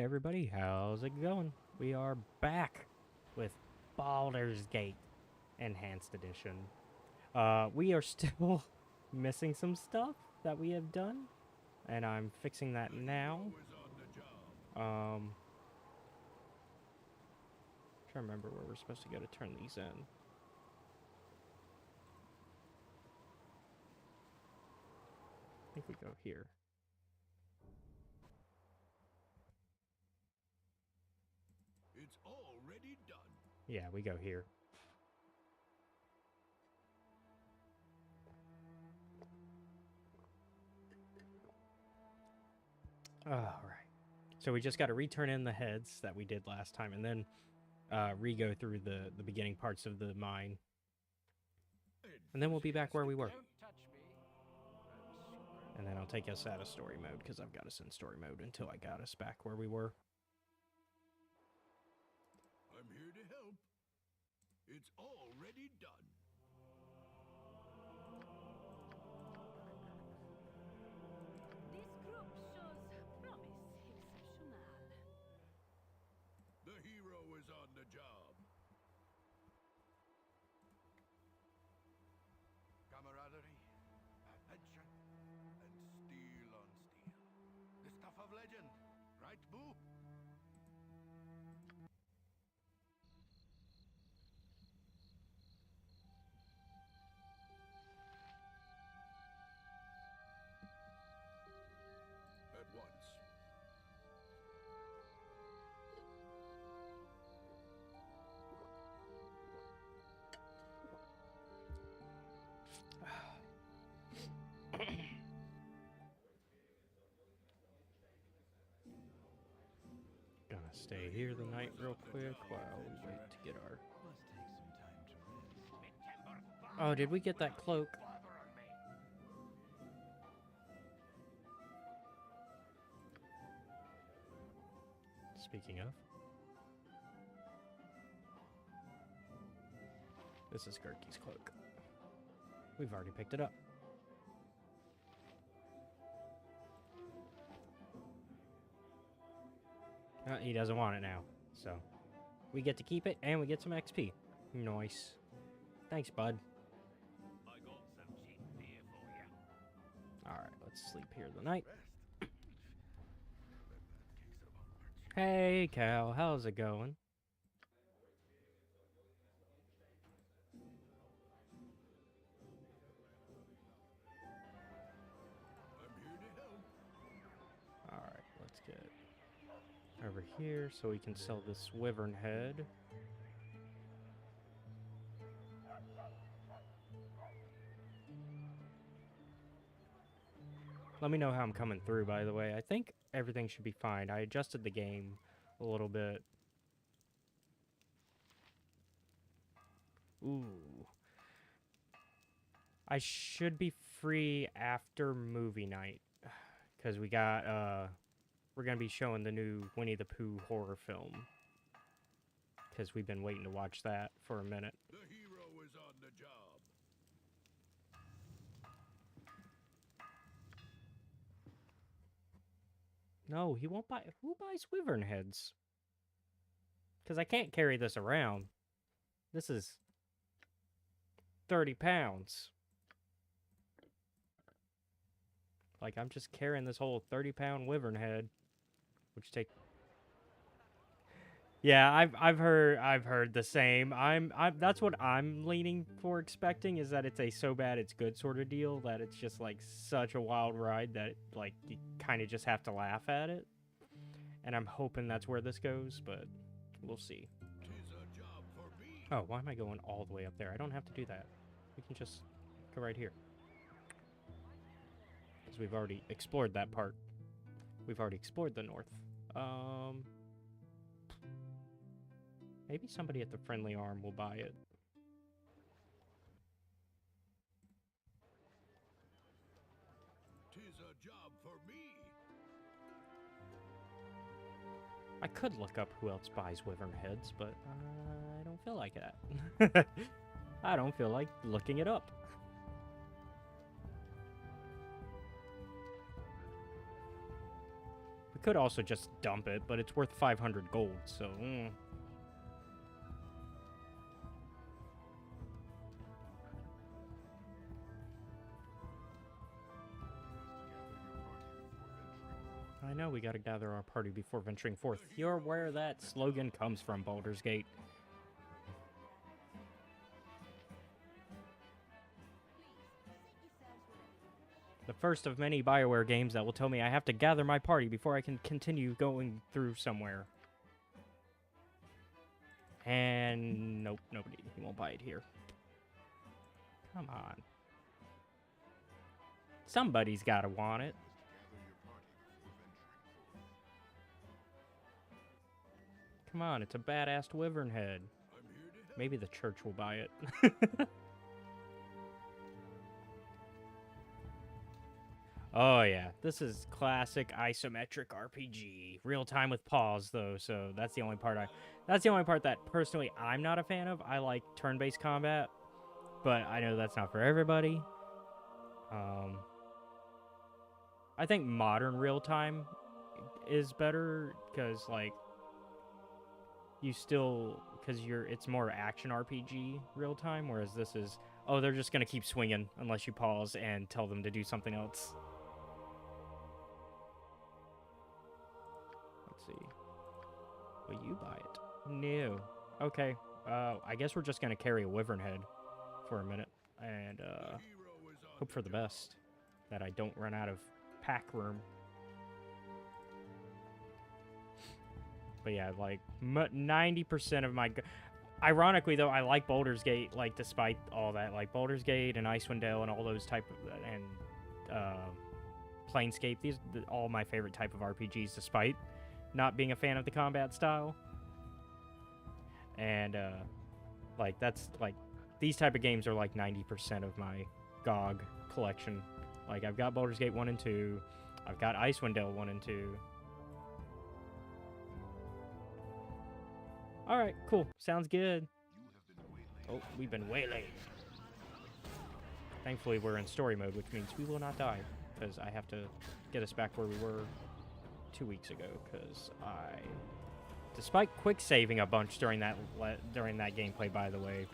everybody, how's it going? We are back with Baldur's Gate Enhanced Edition. We are still missing some stuff that we have done, and I'm fixing that now. Trying to remember where we're supposed to go to turn these in. I think we go here. It's already done. Yeah, we go here. Alright. So we just got to return in the heads that we did last time, and then re-go through the beginning parts of the mine. And then we'll be back where we were. And then I'll take us out of story mode, because I've got us in story mode until I got us back where we were. I'm here to help. It's already done. This group shows promise exceptional. The hero is on the job. Camaraderie, adventure, and steel on steel. The stuff of legend, right, Boo? At once. Gonna stay here the night real quick while we wait to get our... Oh, did we get that cloak? Speaking of, this is Gertie's cloak. We've already picked it up. He doesn't want it now, so we get to keep it and we get some XP. Nice. Thanks, bud. I got some cheap beer for you. Alright, let's sleep here the night. Hey, Cal, how's it going? I'm here to help. Alright, let's get over here so we can sell this wyvern head. Let me know how I'm coming through, by the way. I think everything should be fine. I adjusted the game a little bit. Ooh. I should be free after movie night. Because we got, we're going to be showing the new Winnie the Pooh horror film. Because we've been waiting to watch that for a minute. The hero is on the job. No, he won't buy... Who buys wyvern heads? Because I can't carry this around. This is 30 pounds. Like, I'm just carrying this whole 30-pound wyvern head. Which take... Yeah, I've heard the same. That's what I'm leaning for expecting, is that it's a so bad it's good sort of deal, that it's just like such a wild ride that like you kind of just have to laugh at it. And I'm hoping that's where this goes, but we'll see. 'Tis a job for me. Oh, why am I going all the way up there? I don't have to do that. We can just go right here. Because we've already explored that part. We've already explored the north. Maybe somebody at the Friendly Arm will buy it. Tis a job for me. I could look up who else buys wyvern heads, but I don't feel like that. I don't feel like looking it up. could also just dump it, but it's worth 500 gold, so... I know we gotta gather our party before venturing forth. You're where that slogan comes from, Baldur's Gate. The first of many BioWare games that will tell me I have to gather my party before I can continue going through somewhere. And nope, nobody. He won't buy it here. Come on. Somebody's gotta want it. Come on, it's a badass wyvern head. Maybe the church will buy it. Oh yeah, this is classic isometric RPG. Real time with pause though, so that's the only part that personally I'm not a fan of. I like turn-based combat, but I know that's not for everybody. I think modern real time is better because like it's more action RPG real time, whereas this is, oh, they're just gonna keep swinging unless you pause and tell them to do something else. Let's see. Will you buy it? No. Okay. I guess we're just gonna carry a wyvern head for a minute and hope for the best that I don't run out of pack room. But yeah, like 90% of my... Ironically, though, I like Baldur's Gate, like, despite all that. Like, Baldur's Gate and Icewind Dale and all those type of... And Planescape, these are all my favorite type of RPGs, despite not being a fan of the combat style. And, like, that's, like... These type of games are, like, 90% of my GOG collection. Like, I've got Baldur's Gate 1 and 2. I've got Icewind Dale 1 and 2. Alright, cool. Sounds good. Oh, we've been waylaid. Thankfully, we're in story mode, which means we will not die. Because I have to get us back where we were 2 weeks ago. Because despite quick saving a bunch during that gameplay, by the way.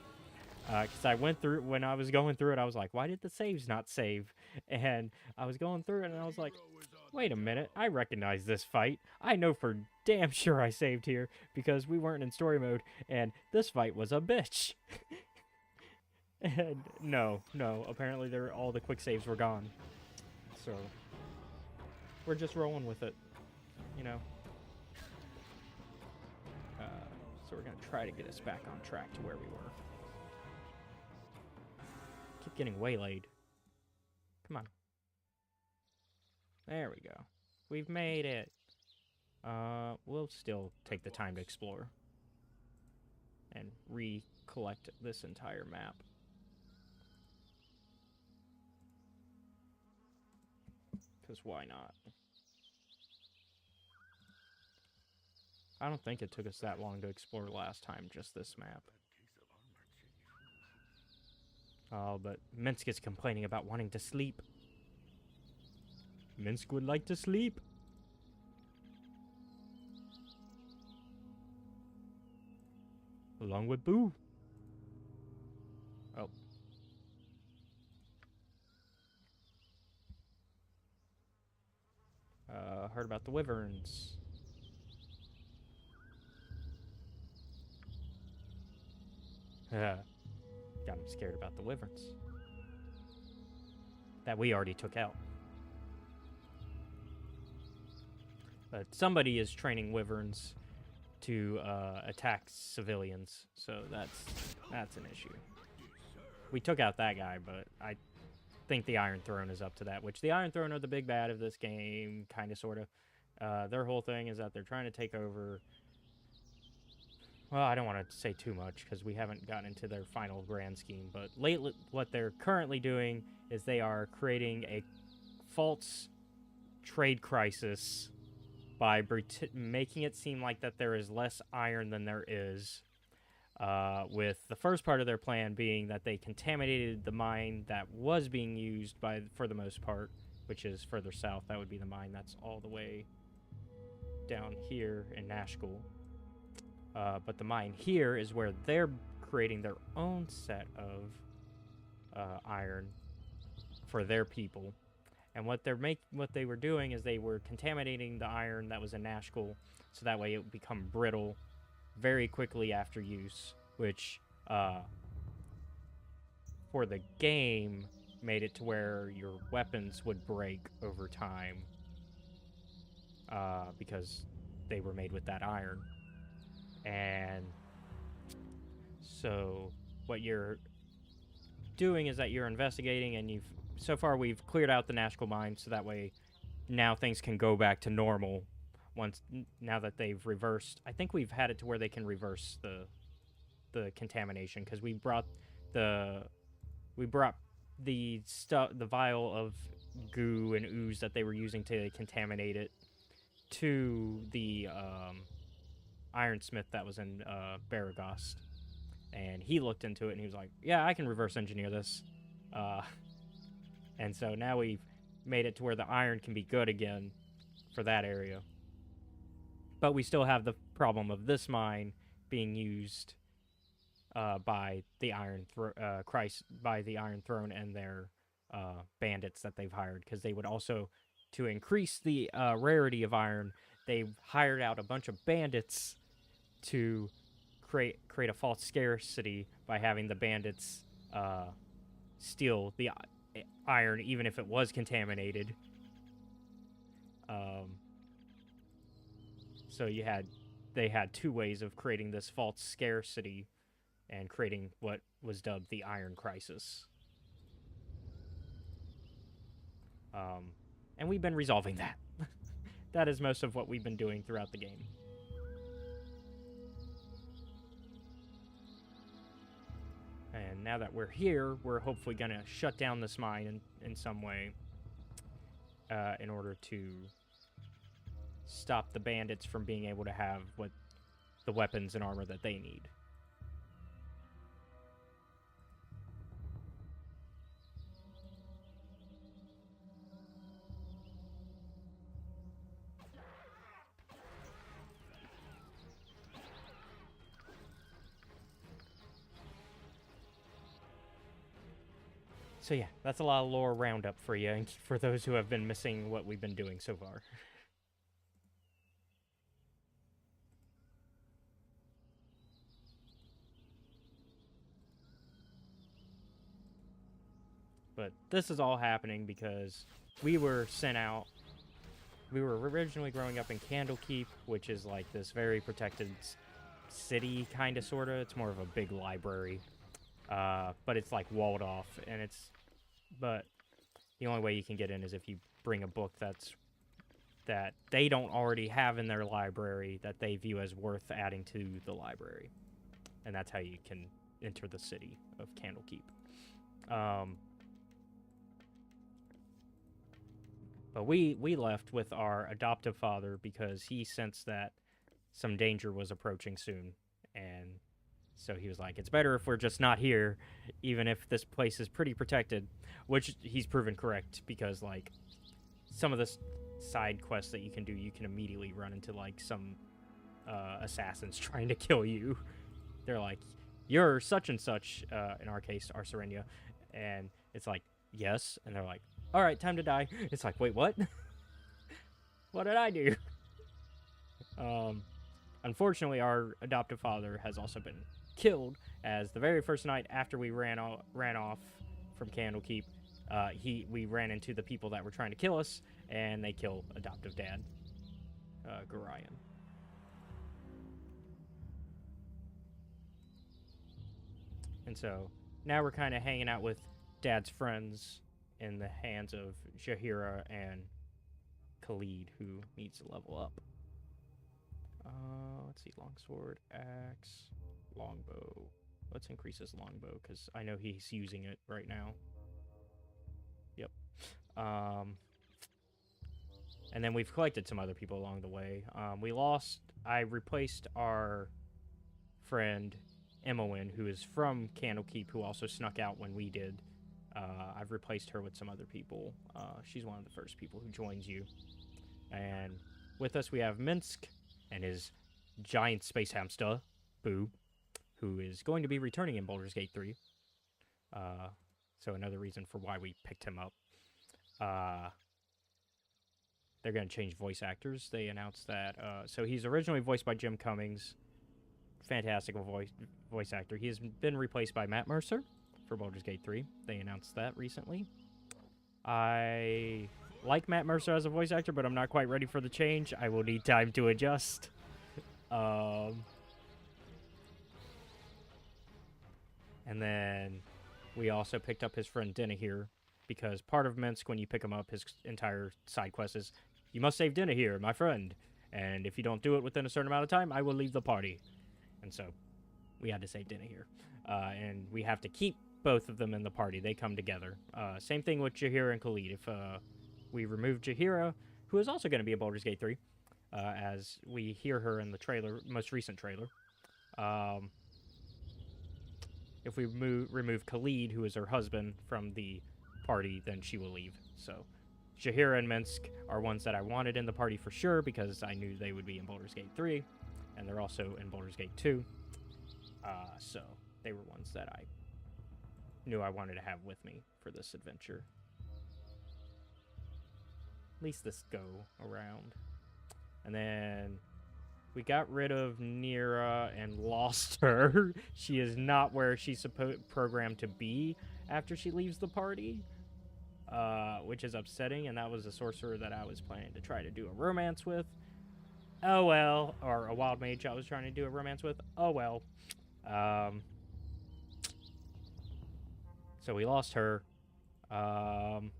Because I went through, when I was going through it, I was like, why did the saves not save? And I was going through it, and I was like, wait a minute, I recognize this fight. I know for damn sure I saved here, because we weren't in story mode, and this fight was a bitch. And no, apparently all the quick saves were gone. So, we're just rolling with it, you know. So we're going to try to get us back on track to where we were. Keep getting waylaid. Come on. There we go. We've made it. We'll still take the time to explore. And recollect this entire map. Because why not? I don't think it took us that long to explore last time, just this map. Oh, but Minsk is complaining about wanting to sleep. Minsk would like to sleep. Along with Boo. Oh. Heard about the wyverns. Got him scared about the wyverns. That we already took out. But somebody is training wyverns to attack civilians, so that's an issue. We took out that guy, but I think the Iron Throne is up to that, which the Iron Throne are the big bad of this game, kind of, sort of. Their whole thing is that they're trying to take over... Well, I don't want to say too much, because we haven't gotten into their final grand scheme, but lately, what they're currently doing is they are creating a false trade crisis by making it seem like that there is less iron than there is, with the first part of their plan being that they contaminated the mine that was being used for the most part, which is further south. That would be the mine that's all the way down here in Nashkel. But the mine here is where they're creating their own set of iron for their people. And what they were doing is they were contaminating the iron that was in Nashkel, so that way it would become brittle very quickly after use, which for the game made it to where your weapons would break over time because they were made with that iron. And so what you're doing is that you're investigating, and so far we've cleared out the Nashkel mine, so that way now things can go back to normal now that they've reversed. I think we've had it to where they can reverse the contamination, because we brought the vial of goo and ooze that they were using to contaminate it to the ironsmith that was in Baragost, and he looked into it and he was like, yeah, I can reverse engineer this, and so now we've made it to where the iron can be good again for that area. But we still have the problem of this mine being used by the Iron Throne and their bandits that they've hired, because they would also, to increase the rarity of iron, they've hired out a bunch of bandits to create a false scarcity by having the bandits steal the iron even if it was contaminated. So they had two ways of creating this false scarcity and creating what was dubbed the Iron Crisis. And we've been resolving that. That is most of what we've been doing throughout the game. And now that we're here, we're hopefully going to shut down this mine in some way in order to stop the bandits from being able to have the weapons and armor that they need. So yeah, that's a lot of lore roundup for you, and for those who have been missing what we've been doing so far. But this is all happening because we were sent out. We were originally growing up in Candlekeep, which is like this very protected city, kind of, sort of. It's more of a big library. But it's like walled off, and but the only way you can get in is if you bring a book that they don't already have in their library that they view as worth adding to the library. And that's how you can enter the city of Candlekeep. But we left with our adoptive father because he sensed that some danger was approaching soon, and so he was like, it's better if we're just not here, even if this place is pretty protected, which he's proven correct, because like some of the side quests that you can do, you can immediately run into like some assassins trying to kill you. They're like, you're such and such, in our case, Arserenia, and it's like, yes, and they're like, all right, time to die. It's like, wait, what? What did I do? Unfortunately, our adoptive father has also been killed, as the very first night after we ran off from Candlekeep, we ran into the people that were trying to kill us, and they killed adoptive dad, Gorion. And so now we're kind of hanging out with dad's friends in the hands of Jaheira and Khalid, who needs to level up. Let's see, longsword, axe, longbow. Let's increase his longbow, because I know he's using it right now. Yep. And then we've collected some other people along the way. I replaced our friend Emowyn, who is from Candlekeep, who also snuck out when we did. I've replaced her with some other people. She's one of the first people who joins you. And with us we have Minsk and his giant space hamster, Boo, who is going to be returning in Baldur's Gate 3. So another reason for why we picked him up. They're going to change voice actors. They announced that. So he's originally voiced by Jim Cummings. Fantastical voice actor. He has been replaced by Matt Mercer for Baldur's Gate 3. They announced that recently. I like Matt Mercer as a voice actor, but I'm not quite ready for the change. I will need time to adjust. And then we also picked up his friend Dinah here, because part of Minsk, when you pick him up, his entire side quest is, you must save Dinah here, my friend. And if you don't do it within a certain amount of time, I will leave the party. And so we had to save Dinah here. And we have to keep both of them in the party. They come together. Same thing with Jaheira and Khalid. If we remove Jaheira, who is also going to be in Baldur's Gate 3, as we hear her in the trailer, most recent trailer. If we remove Khalid, who is her husband, from the party, then she will leave. So Jaheira and Minsk are ones that I wanted in the party for sure, because I knew they would be in Baldur's Gate 3, and they're also in Baldur's Gate 2. So they were ones that I knew I wanted to have with me for this adventure. At least this go around. And then we got rid of Nira and lost her. She is not where she's programmed to be after she leaves the party, which is upsetting, and that was a sorcerer that I was planning to try to do a romance with. Oh well. Or a wild mage I was trying to do a romance with. Oh well. So we lost her. And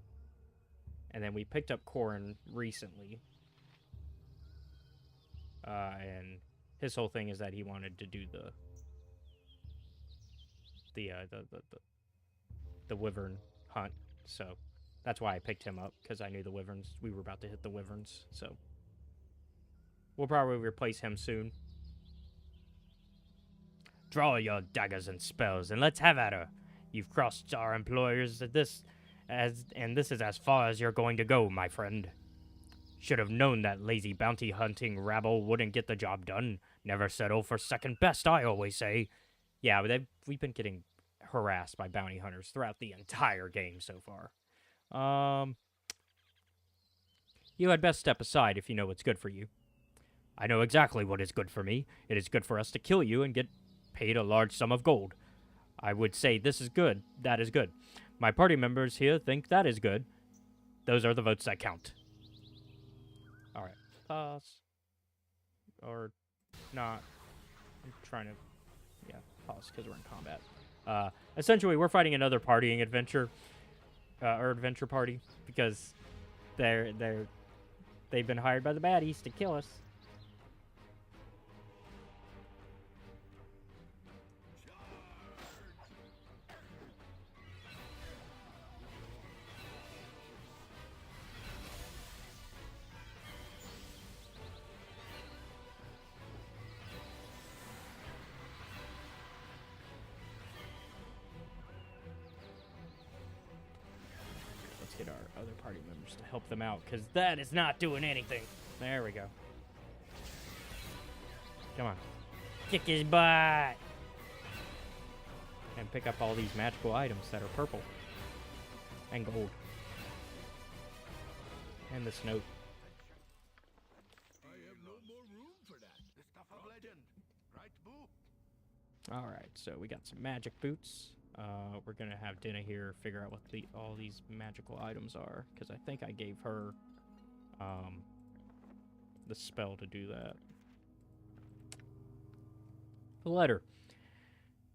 then we picked up Corin recently. And his whole thing is that he wanted to do the wyvern hunt. So that's why I picked him up, because I knew the wyverns. We were about to hit the wyverns. So we'll probably replace him soon. Draw your daggers and spells, and let's have at her. You've crossed our employers and this is as far as you're going to go, my friend. Should have known that lazy bounty hunting rabble wouldn't get the job done. Never settle for second best, I always say. Yeah, we've been getting harassed by bounty hunters throughout the entire game so far. You had best step aside if you know what's good for you. I know exactly what is good for me. It is good for us to kill you and get paid a large sum of gold. I would say this is good, that is good. My party members here think that is good. Those are the votes that count. Alright, pause. Or not. I'm trying to, pause because we're in combat. Essentially, we're fighting another partying adventure, or adventure party, because they've been hired by the baddies to kill us. Get our other party members to help them out, because that is not doing anything. There we go. Come on. Kick his butt! And pick up all these magical items that are purple. And gold. And this note. I have no more room for that. The stuff of legend. Right, Boo? Alright, so we got some magic boots. We're gonna have Dinah here figure out what all these magical items are, because I think I gave her the spell to do that. The letter.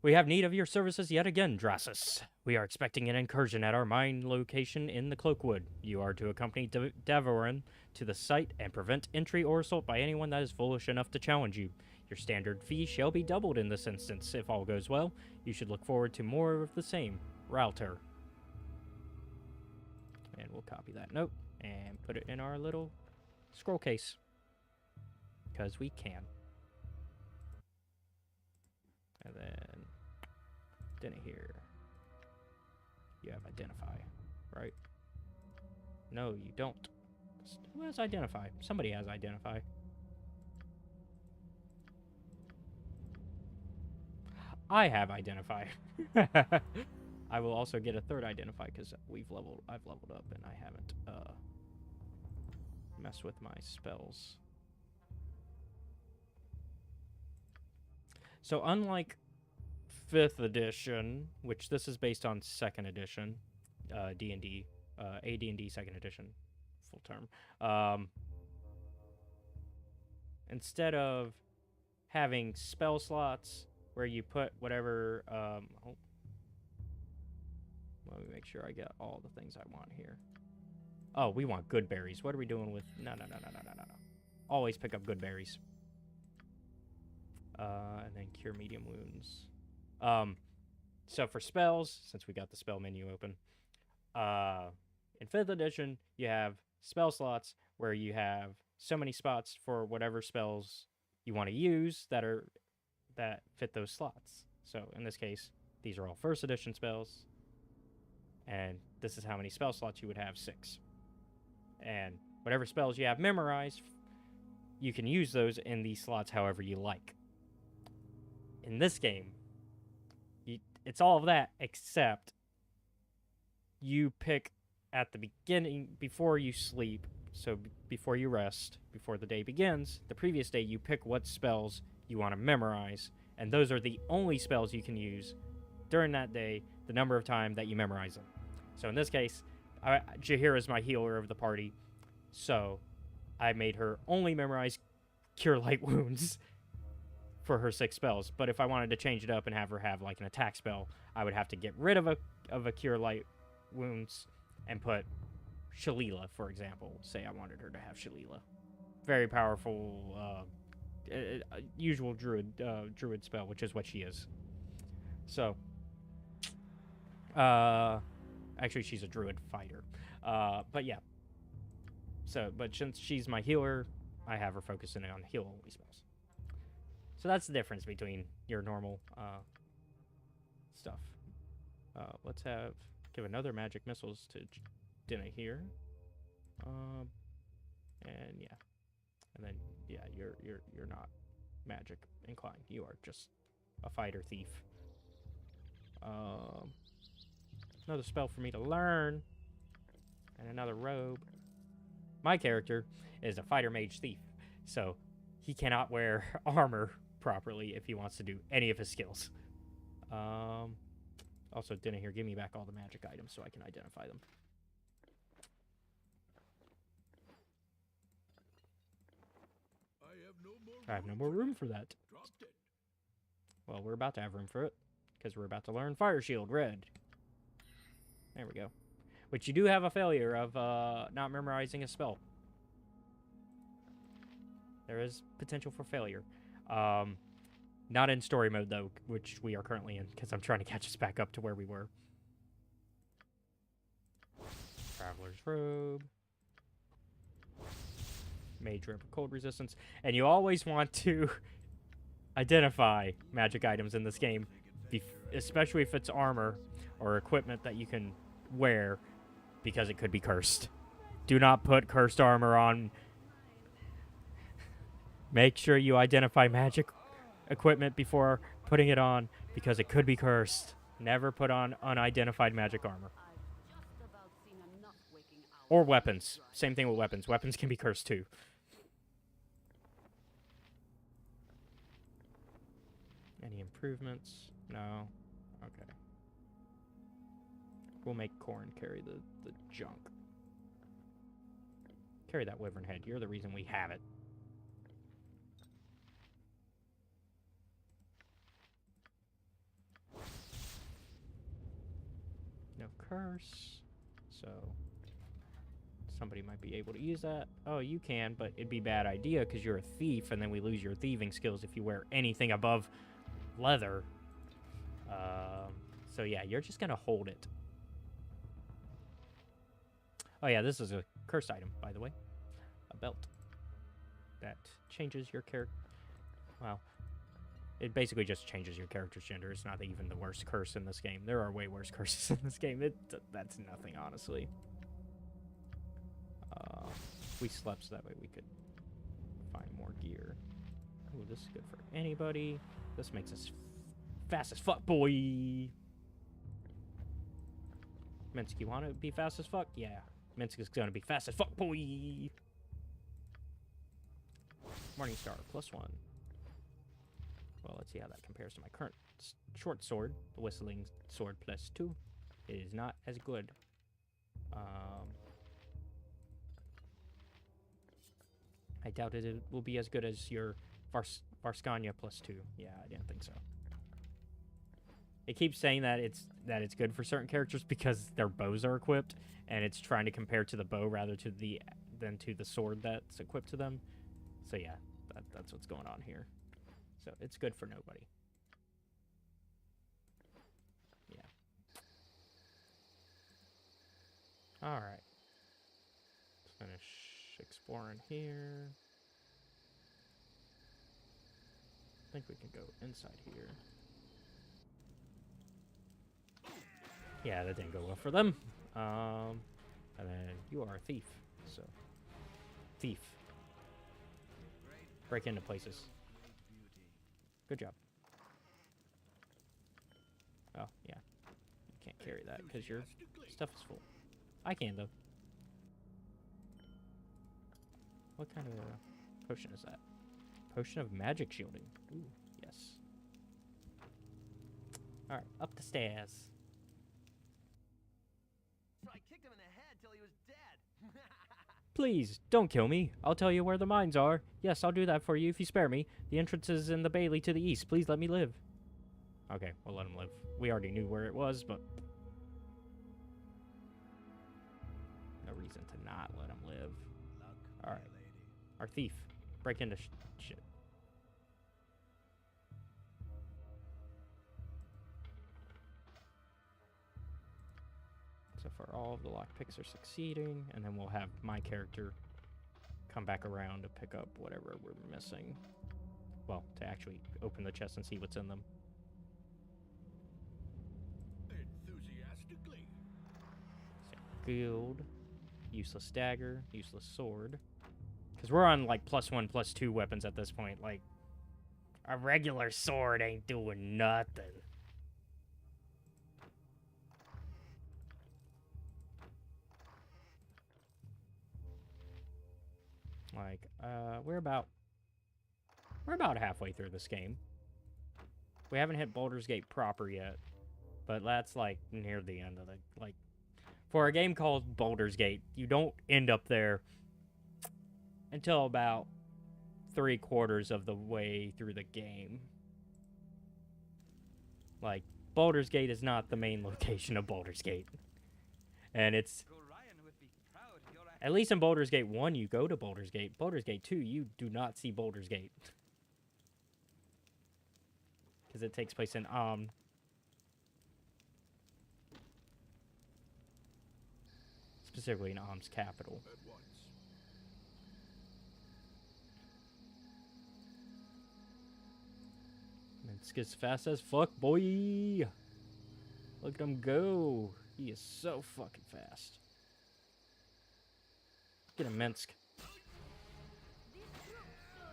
We have need of your services yet again, Drasus. We are expecting an incursion at our mine location in the Cloakwood. You are to accompany Davorin to the site and prevent entry or assault by anyone that is foolish enough to challenge you. Your standard fee shall be doubled in this instance. If all goes well, you should look forward to more of the same. Ralter. And we'll copy that note and put it in our little scroll case. Because we can. And then Dinah here. You have identify, right? No, you don't. Who has identify? Somebody has identify. I have identify. I will also get a third identify because I've leveled up and I haven't messed with my spells. So unlike 5th edition, which this is based on 2nd edition, D&D, AD&D 2nd edition, full term. Instead of having spell slots where you put whatever, let me make sure I get all the things I want here. Oh, we want good berries. What are we doing with? No. Always pick up good berries. And then cure medium wounds. So for spells, since we got the spell menu open, in 5th edition, you have spell slots where you have so many spots for whatever spells you want to use that fit those slots. So in this case, these are all 1st edition spells, and this is how many spell slots you would have, 6. And whatever spells you have memorized, you can use those in these slots however you like. In this game, it's all of that except you pick at the beginning, before you sleep, so before you rest, before the day begins, the previous day you pick what spells you want to memorize, and those are the only spells you can use during that day, the number of time that you memorize them. So in this case, Jaheira is my healer of the party, so I made her only memorize Cure Light Wounds for her 6 spells. But if I wanted to change it up and have her have like an attack spell, I would have to get rid of a Cure Light Wounds and put Shalila, for example. Say I wanted her to have Shalila. Very powerful, usual druid spell, which is what she is. So, actually, she's a druid fighter. But yeah. So, but since she's my healer, I have her focusing on heal-only spells. So that's the difference between your normal stuff. Let's give another magic missiles to Dinah here. And yeah. And then yeah, you're not magic inclined. You are just a fighter thief. Another spell for me to learn. And another robe. My character is a fighter mage thief, so he cannot wear armor properly if he wants to do any of his skills. Also, Dinah here, give me back all the magic items so I can identify them. I have no more room for that. Well, we're about to have room for it, because we're about to learn Fire Shield Red. There we go. Which you do have a failure of not memorizing a spell. There is potential for failure. Not in story mode, though, which we are currently in, because I'm trying to catch us back up to where we were. Traveler's Robe. Mage Robe of Cold Resistance. And you always want to identify magic items in this game, especially if it's armor or equipment that you can wear, because it could be cursed. Do not put cursed armor on. Make sure you identify magic equipment before putting it on, because it could be cursed. Never put on unidentified magic armor. Or weapons. Same thing with weapons. Weapons can be cursed too. Any improvements? No. Okay. We'll make Corn carry the junk. Carry that wyvern head. You're the reason we have it. No curse. So somebody might be able to use that. Oh, you can, but it'd be a bad idea because you're a thief, and then we lose your thieving skills if you wear anything above leather. So yeah, you're just gonna hold it. Oh yeah, this is a cursed item, by the way. A belt. That changes your character. Well, it basically just changes your character's gender. It's not even the worst curse in this game. There are way worse curses in this game. That's nothing, honestly. We slept so that way we could find more gear. Ooh, this is good for anybody. This makes us fast as fuck, boy. Minsk, you want to be fast as fuck? Yeah. Minsk is gonna be fast as fuck, boy. Morningstar, +1. Well, let's see how that compares to my current short sword, the whistling sword +2. It is not as good. I doubt it will be as good as your Varskanya +2. Yeah, I didn't think so. It keeps saying that it's good for certain characters because their bows are equipped, and it's trying to compare to the bow rather than to the sword that's equipped to them. So yeah, that's what's going on here. So it's good for nobody. Yeah. All right. Let's finish exploring here. I think we can go inside here. Yeah, that didn't go well for them. And then you are a thief, so thief. Break into places. Good job. Oh yeah, you can't carry that because your stuff is full. I can though. What kind of potion is that? Potion of magic shielding. Ooh, yes. All right, up the stairs. So I kicked him in the head till he was dead. Please, don't kill me. I'll tell you where the mines are. Yes, I'll do that for you if you spare me. The entrance is in the bailey to the east. Please let me live. Okay, we'll let him live. We already knew where it was, but no reason to not let him live. All right. Our thief. Break into shit. So far, all of the lockpicks are succeeding, and then we'll have my character come back around to pick up whatever we're missing. Well, to actually open the chest and see what's in them. Enthusiastically. So, guild, useless dagger, useless sword. Because we're on, like, +1, +2 weapons at this point. Like, a regular sword ain't doing nothing. Like, we're about halfway through this game. We haven't hit Baldur's Gate proper yet, but that's, like, near the end of the, like, for a game called Baldur's Gate, you don't end up there until about 3/4 of the way through the game. Like, Baldur's Gate is not the main location of Baldur's Gate. And it's, at least in Baldur's Gate 1, you go to Baldur's Gate. Baldur's Gate 2, you do not see Baldur's Gate. Because it takes place in specifically in Am's capital. At once. Minsk is fast as fuck, boy. Look at him go. He is so fucking fast. Get him, Minsk.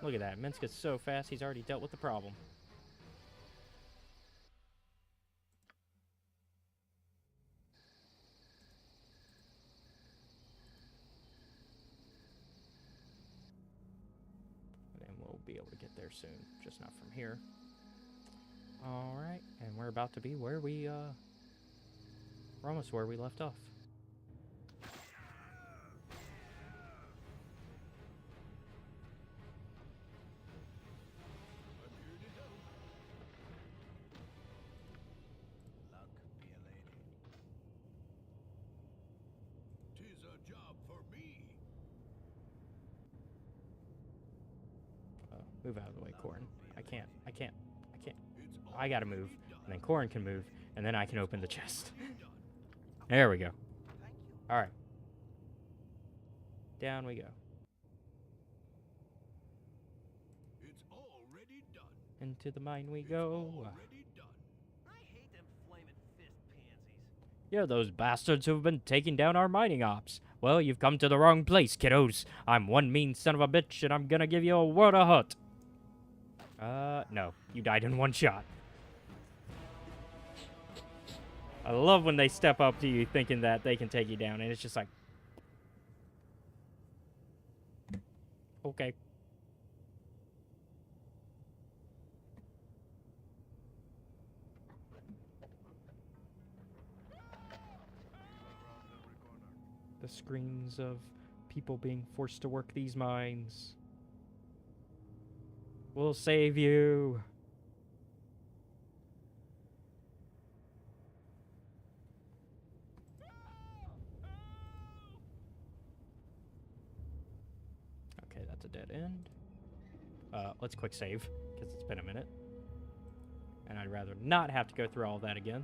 Look at that. Minsk is so fast, he's already dealt with the problem. And we'll be able to get there soon, just not from here. Alright, and we're about to be where we, we're almost where we left off. I'm here to help. Luck be a lady. 'Tis a job for me. Move out of the way, Corin. I can't. It's I gotta move, already done. and then Corin can move, and then I can open the chest. There we go. Thank you. Alright. Down we go. It's already done. Into the mine we It's go. already done. I hate them flaming fist pansies. You're those bastards who've been taking down our mining ops. Well, you've come to the wrong place, kiddos. I'm one mean son of a bitch, and I'm gonna give you a world of hurt. No. You died in one shot. I love when they step up to you thinking that they can take you down, and it's just like... Okay. The screams of people being forced to work these mines. We'll save you. Okay, that's a dead end. Let's quick save, because it's been a minute. And I'd rather not have to go through all that again.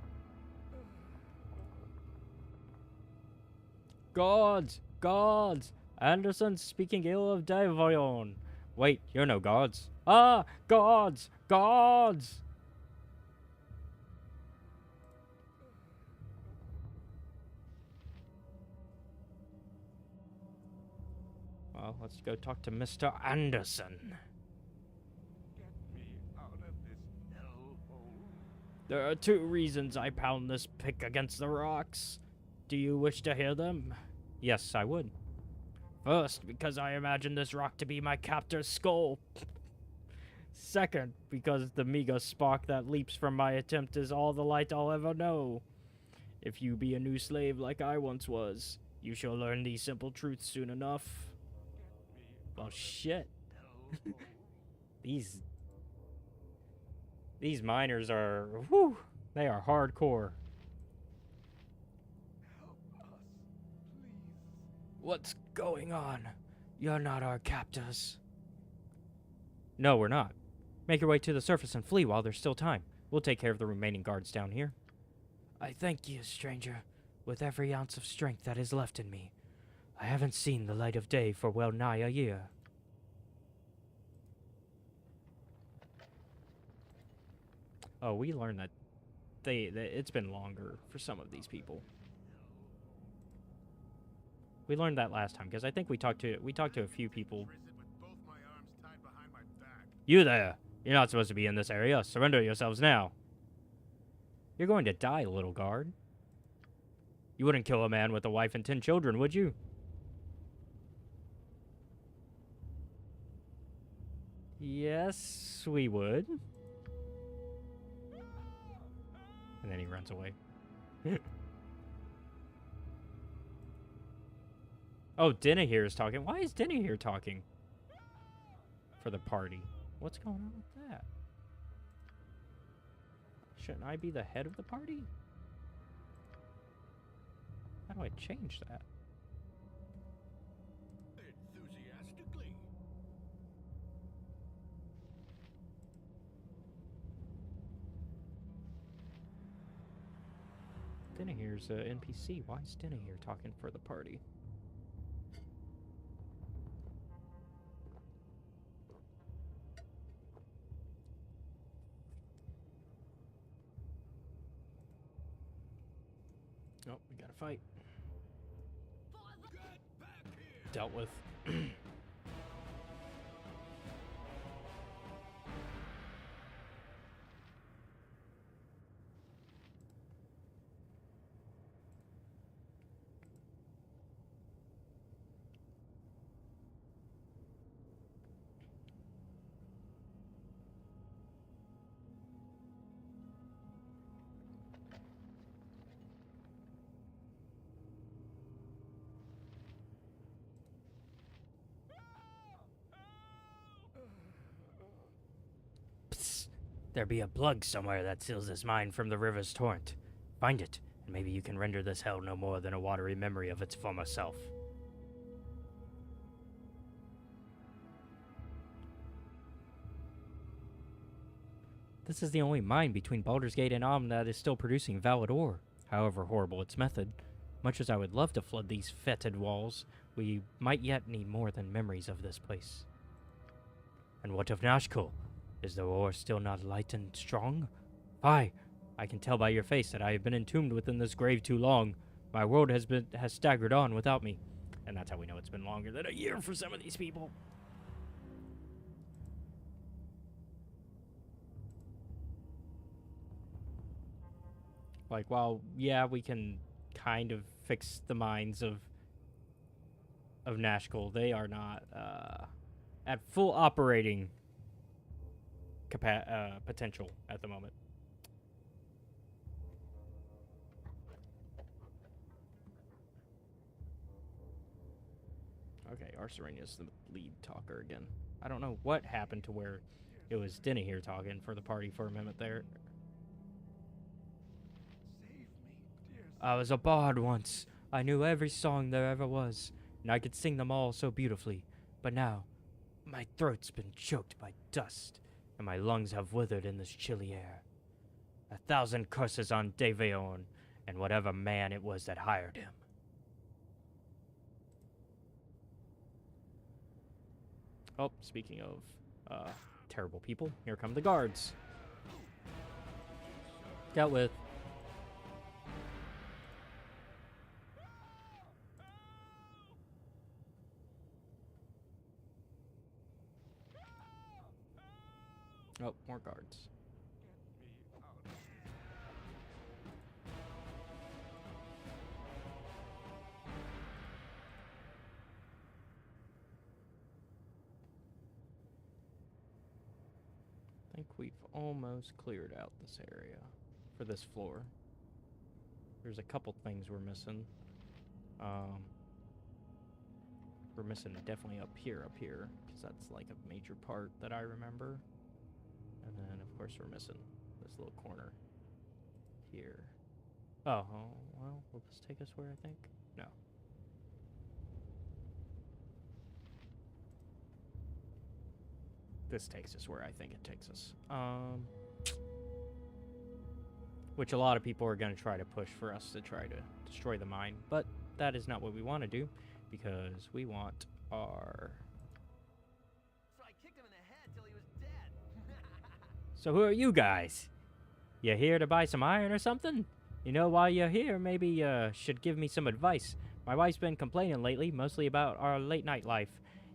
Gods! Gods! Anderson's speaking ill of Devoyon. Wait, you're no gods. Ah! Gods! Gods! Well, let's go talk to Mr. Anderson. Get me out of this hellhole. There are 2 reasons I pound this pick against the rocks. Do you wish to hear them? Yes, I would. First, because I imagine this rock to be my captor's skull. Second, because the meager spark that leaps from my attempt is all the light I'll ever know. If you be a new slave like I once was, you shall learn these simple truths soon enough. Well, shit. These miners are, whew, they are hardcore. Help us, please. What's going on? You're not our captors. No, we're not. Make your way to the surface and flee while there's still time. We'll take care of the remaining guards down here. I thank you, stranger, with every ounce of strength that is left in me. I haven't seen the light of day for well nigh a year. Oh, we learned that it's been longer for some of these people. We learned that last time because I think we talked to a few people. Prison with both my arms tied behind my back. You there! You're not supposed to be in this area. Surrender yourselves now. You're going to die, little guard. You wouldn't kill a man with a wife and 10 children, would you? Yes, we would. And then he runs away. Oh, Dinah here is talking. Why is Dinah here talking? For the party. What's going on with that? Shouldn't I be the head of the party? How do I change that? Enthusiastically. Dinah here's a NPC. Why is Dinah here talking for the party? Oh, we gotta fight. Get back here. Dealt with. There be a plug somewhere that seals this mine from the river's torrent. Find it, and maybe you can render this hell no more than a watery memory of its former self. This is the only mine between Baldur's Gate and Amn that is still producing valid ore, however horrible its method. Much as I would love to flood these fetid walls, we might yet need more than memories of this place. And what of Nashkel? Is the ore still not light and strong? Aye, I can tell by your face that I have been entombed within this grave too long. My world has staggered on without me. And that's how we know it's been longer than a year for some of these people. Like, while, yeah, we can kind of fix the minds of Nashkel, they are not at full operating potential at the moment. Okay, Arcerinia's the lead talker again. I don't know what happened to where it was Denny here talking for the party for a minute there. Save me, dear I was a bard once. I knew every song there ever was, and I could sing them all so beautifully. But now, my throat's been choked by dust, and my lungs have withered in this chilly air. 1,000 curses on Deveon, and whatever man it was that hired him. Oh, speaking of terrible people, here come the guards. Dealt with. Oh, more guards. Get me out. I think we've almost cleared out this area for this floor. There's a couple things we're missing. We're missing definitely up here, because that's like a major part that I remember. And then, of course, we're missing this little corner here. Oh, well, will this take us where I think? No. This takes us where I think it takes us. Which a lot of people are going to try to push for us to try to destroy the mine, but that is not what we want to do, because we want our... So I kicked him in the head till he was dead. So who are you guys? You here to buy some iron or something? You know, while you're here, maybe you should give me some advice. My wife's been complaining lately, mostly about our late night life.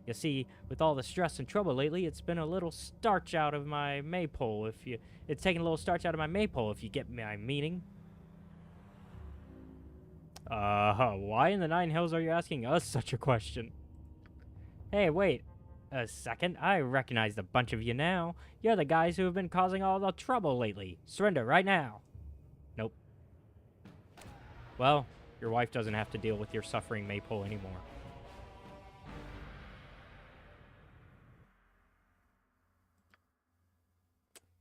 You see, with all the stress and trouble lately, it's been a little starch out of my maypole. It's taking a little starch out of my maypole, if you get my meaning. Why in the Nine Hills are you asking us such a question? Hey, wait a second. I recognize the bunch of you now. You're the guys who have been causing all the trouble lately. Surrender right now. Nope. Well, your wife doesn't have to deal with your suffering maypole anymore.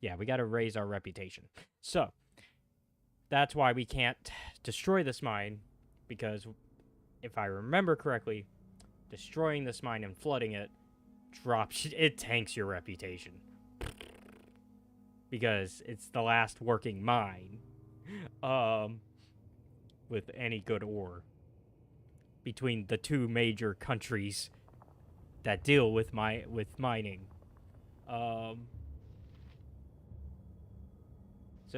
Yeah, we got to raise our reputation. So, that's why we can't destroy this mine, because if I remember correctly, destroying this mine and flooding it it tanks your reputation. Because it's the last working mine with any good ore between the two major countries that deal with mining. So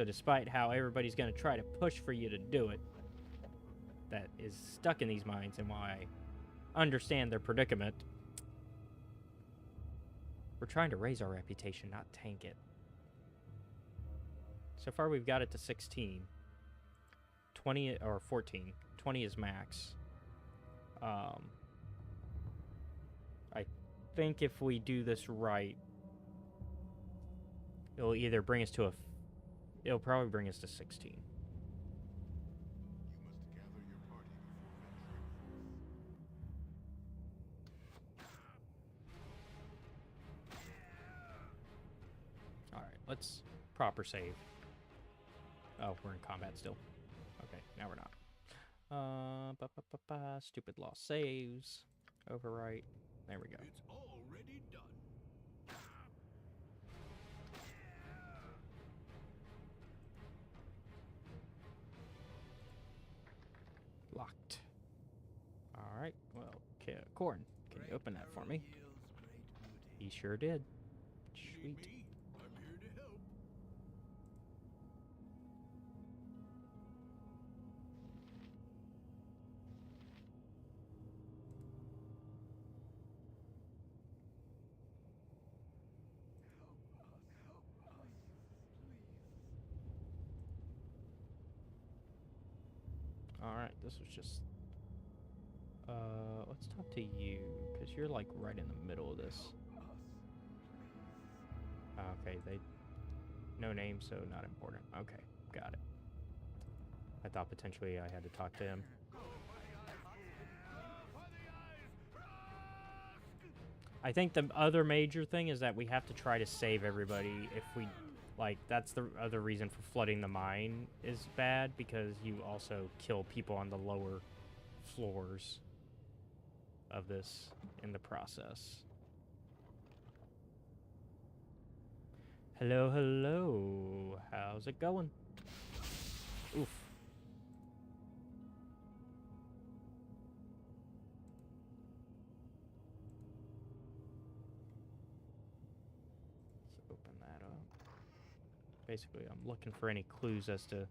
despite how everybody's going to try to push for you to do it, that is stuck in these mines, and why I understand their predicament, we're trying to raise our reputation, not tank it. So far we've got it to 16. 20 or 14. 20 is max. I think if we do this right, it'll either bring us to it'll probably bring us to 16. You must gather your party before venturing forth. Alright, let's proper save. Oh, we're in combat still. Okay, now we're not. Stupid lost saves. Overwrite. There we go. It's already done. Locked. Alright, well, Corn, can you open that for me? He sure did. Sweet. Me, I'm here to help. Alright, this was just... let's talk to you, because you're, like, right in the middle of this. Okay, they... No name, so not important. Okay, got it. I thought potentially I had to talk to him. I think the other major thing is that we have to try to save everybody. If we, like, that's the other reason for flooding the mine is bad, because you also kill people on the lower floors of this in the process. Hello, hello. How's it going? Oof. Basically, I'm looking for any clues as to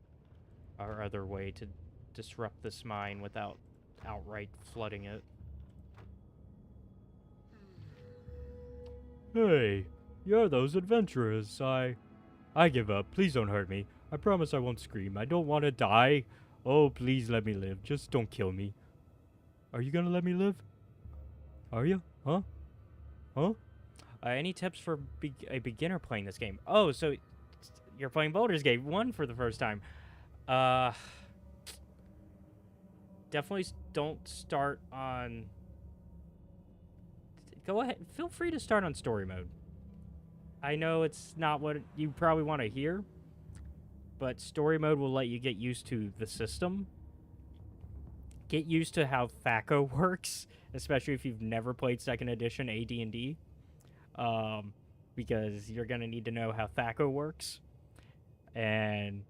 our other way to disrupt this mine without outright flooding it. Hey, you're those adventurers. I give up. Please don't hurt me. I promise I won't scream. I don't want to die. Oh, please let me live. Just don't kill me. Are you gonna let me live? Are you? Huh? Huh? Any tips for a beginner playing this game? Oh, so... You're playing Baldur's Gate 1 for the first time. Definitely don't start on... Go ahead. Feel free to start on story mode. I know it's not what you probably want to hear, but story mode will let you get used to the system. Get used to how THAC0 works, especially if you've never played 2nd edition AD&D. Because you're going to need to know how THAC0 works. And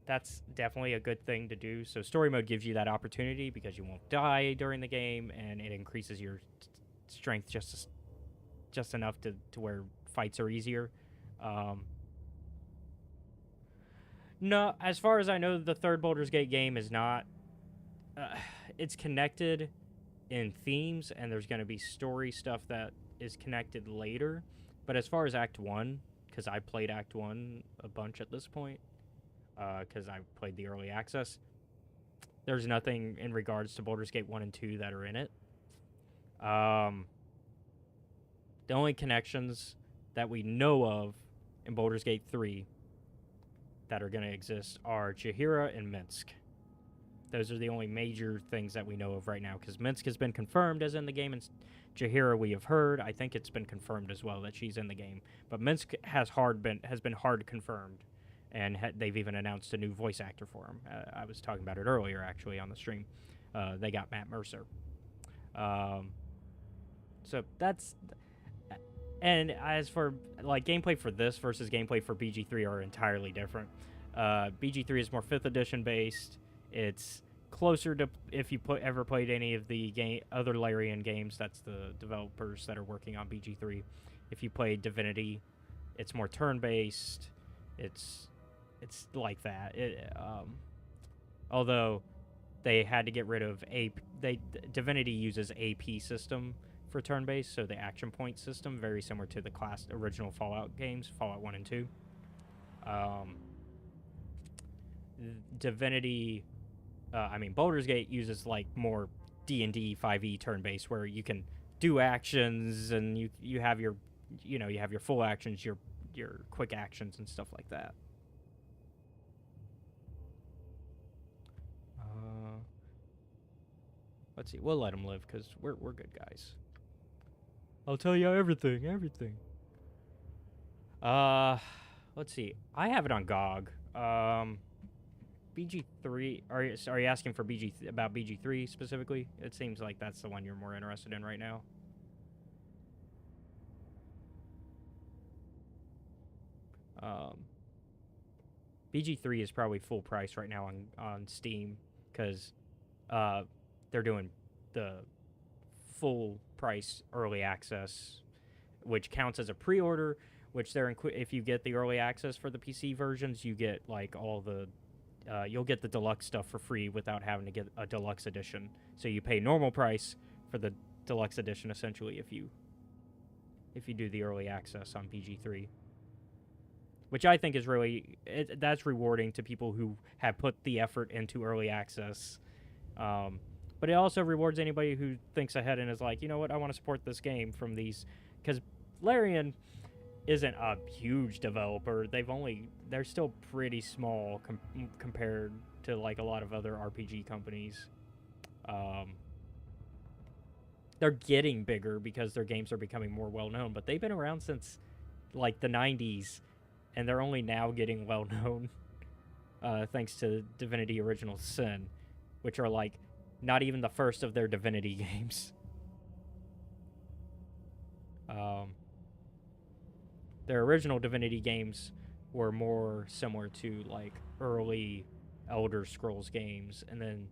that's definitely a good thing to do. So story mode gives you that opportunity because you won't die during the game, and it increases your strength just enough to where fights are easier. No, as far as I know, the third Baldur's Gate game is not... it's connected in themes, and there's going to be story stuff that is connected later. But as far as Act 1... because I played Act 1 a bunch at this point, because I played the early access. There's nothing in regards to Baldur's Gate 1 and 2 that are in it. The only connections that we know of in Baldur's Gate 3 that are going to exist are Jaheira and Minsk. Those are the only major things that we know of right now, because Minsk has been confirmed as in the game, and Jaheira we have heard. I think it's been confirmed as well that she's in the game. But Minsk has been hard confirmed, and they've even announced a new voice actor for him. I was talking about it earlier, actually, on the stream. They got Matt Mercer. So that's... And as for, like, gameplay for this versus gameplay for BG3 are entirely different. BG3 is more 5th edition based. It's closer to, if you ever played any of the other Larian games, that's the developers that are working on BG3. If you played Divinity, it's more turn-based. It's like that. Although they had to get rid of Divinity uses AP system for turn-based, so the action point system, very similar to the original Fallout games, Fallout 1 and 2. Divinity... Baldur's Gate uses, like, more D&D 5e turn-based, where you can do actions, and you have your, you have your full actions, your quick actions, and stuff like that. Let's see. We'll let them live, because we're good guys. I'll tell you everything. Let's see. I have it on GOG. BG3, are you asking for about BG3 specifically? It seems like that's the one you're more interested in right now. BG3 is probably full price right now on Steam, because they're doing the full price early access, which counts as a pre-order, which if you get the early access for the PC versions, you get, like, all the you'll get the deluxe stuff for free without having to get a deluxe edition. So you pay normal price for the deluxe edition, essentially, if you do the early access on BG3. which I think is really that's rewarding to people who have put the effort into early access. But it also rewards anybody who thinks ahead and is like, you know what, I want to support this game from these, because Larian isn't a huge developer. They're still pretty small compared to like a lot of other RPG companies. They're getting bigger because their games are becoming more well known, but they've been around since like the 90s, and they're only now getting well known thanks to Divinity Original Sin, which are like not even the first of their Divinity games. Their original Divinity games were more similar to like early Elder Scrolls games, and then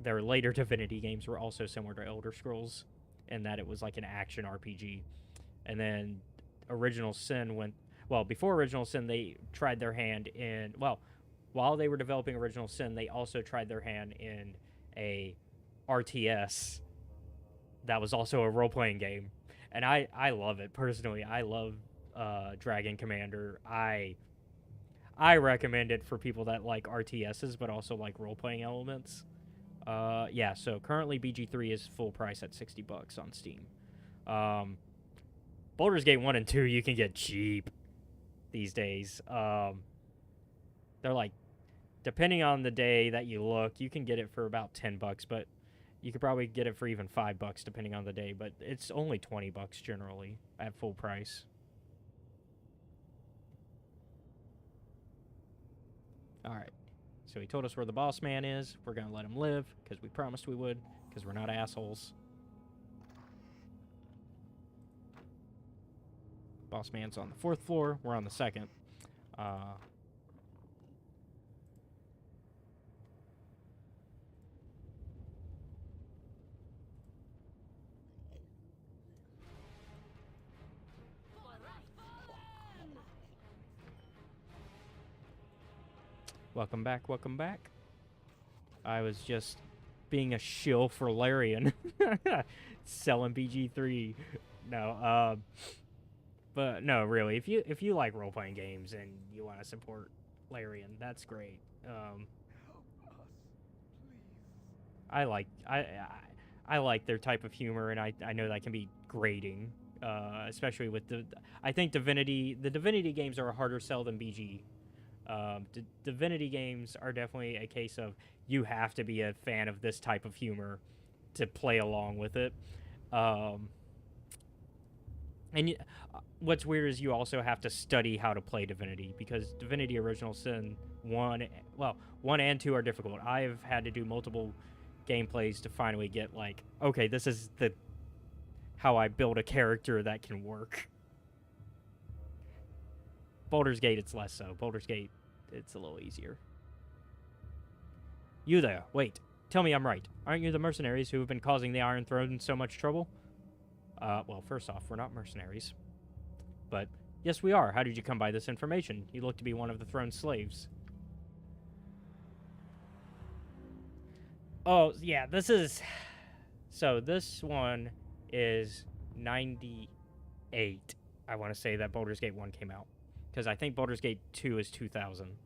their later Divinity games were also similar to Elder Scrolls in that it was like an action RPG. And then Original Sin before Original Sin, they tried their hand in, while they were developing Original Sin, they also tried their hand in a RTS that was also a role-playing game. And I love it, personally. I love Dragon Commander. I recommend it for people that like RTSs, but also like role-playing elements. Yeah, so currently BG3 is full price at $60 on Steam. Baldur's Gate 1 and 2 you can get cheap these days. They're like, depending on the day that you look, you can get it for about $10, but you could probably get it for even $5 depending on the day, but it's only $20 generally at full price. Alright, so he told us where the boss man is. We're going to let him live, because we promised we would, because we're not assholes. Boss man's on the 4th floor. We're on the 2nd. Welcome back, welcome back. I was just being a shill for Larian. Selling BG3. No, but no, really, if you like role-playing games and you want to support Larian, that's great. Help us, please. I like their type of humor, and I know that can be grating, especially with I think the Divinity games are a harder sell than BG. Divinity games are definitely a case of you have to be a fan of this type of humor to play along with it. What's weird is you also have to study how to play Divinity, because Divinity Original Sin 1 and 2 are difficult. I've had to do multiple gameplays to finally get like, okay, this is how I build a character that can work. Baldur's Gate, it's less so. Baldur's Gate, it's a little easier. You there, wait. Tell me I'm right. Aren't you the mercenaries who have been causing the Iron Throne so much trouble? Well, first off, we're not mercenaries. But, yes, we are. How did you come by this information? You look to be one of the throne's slaves. Oh, yeah, this is... So, this one is 98. I want to say that Baldur's Gate 1 came out. Because I think Baldur's Gate 2 is 2000.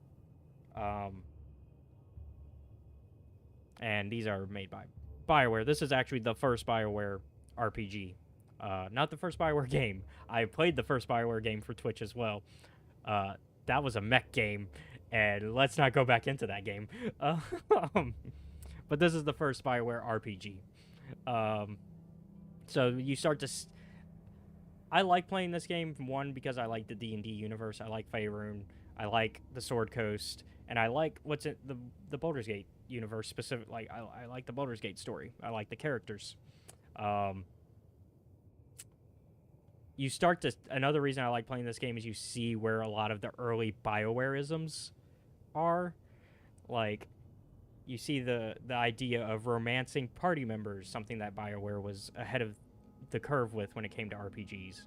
And these are made by BioWare. This is actually the first BioWare RPG. Not the first BioWare game. I played the first BioWare game for Twitch as well. That was a mech game, and let's not go back into that game. But this is the first BioWare RPG. So you start to... I like playing this game, one, because I like the D&D universe. I like Faerun. I like the Sword Coast. And I like what's in the Baldur's Gate universe specific. Like, I like the Baldur's Gate story. I like the characters. You start to... Another reason I like playing this game is you see where a lot of the early BioWare-isms are. Like, you see the idea of romancing party members, something that BioWare was ahead of the curve with when it came to RPGs.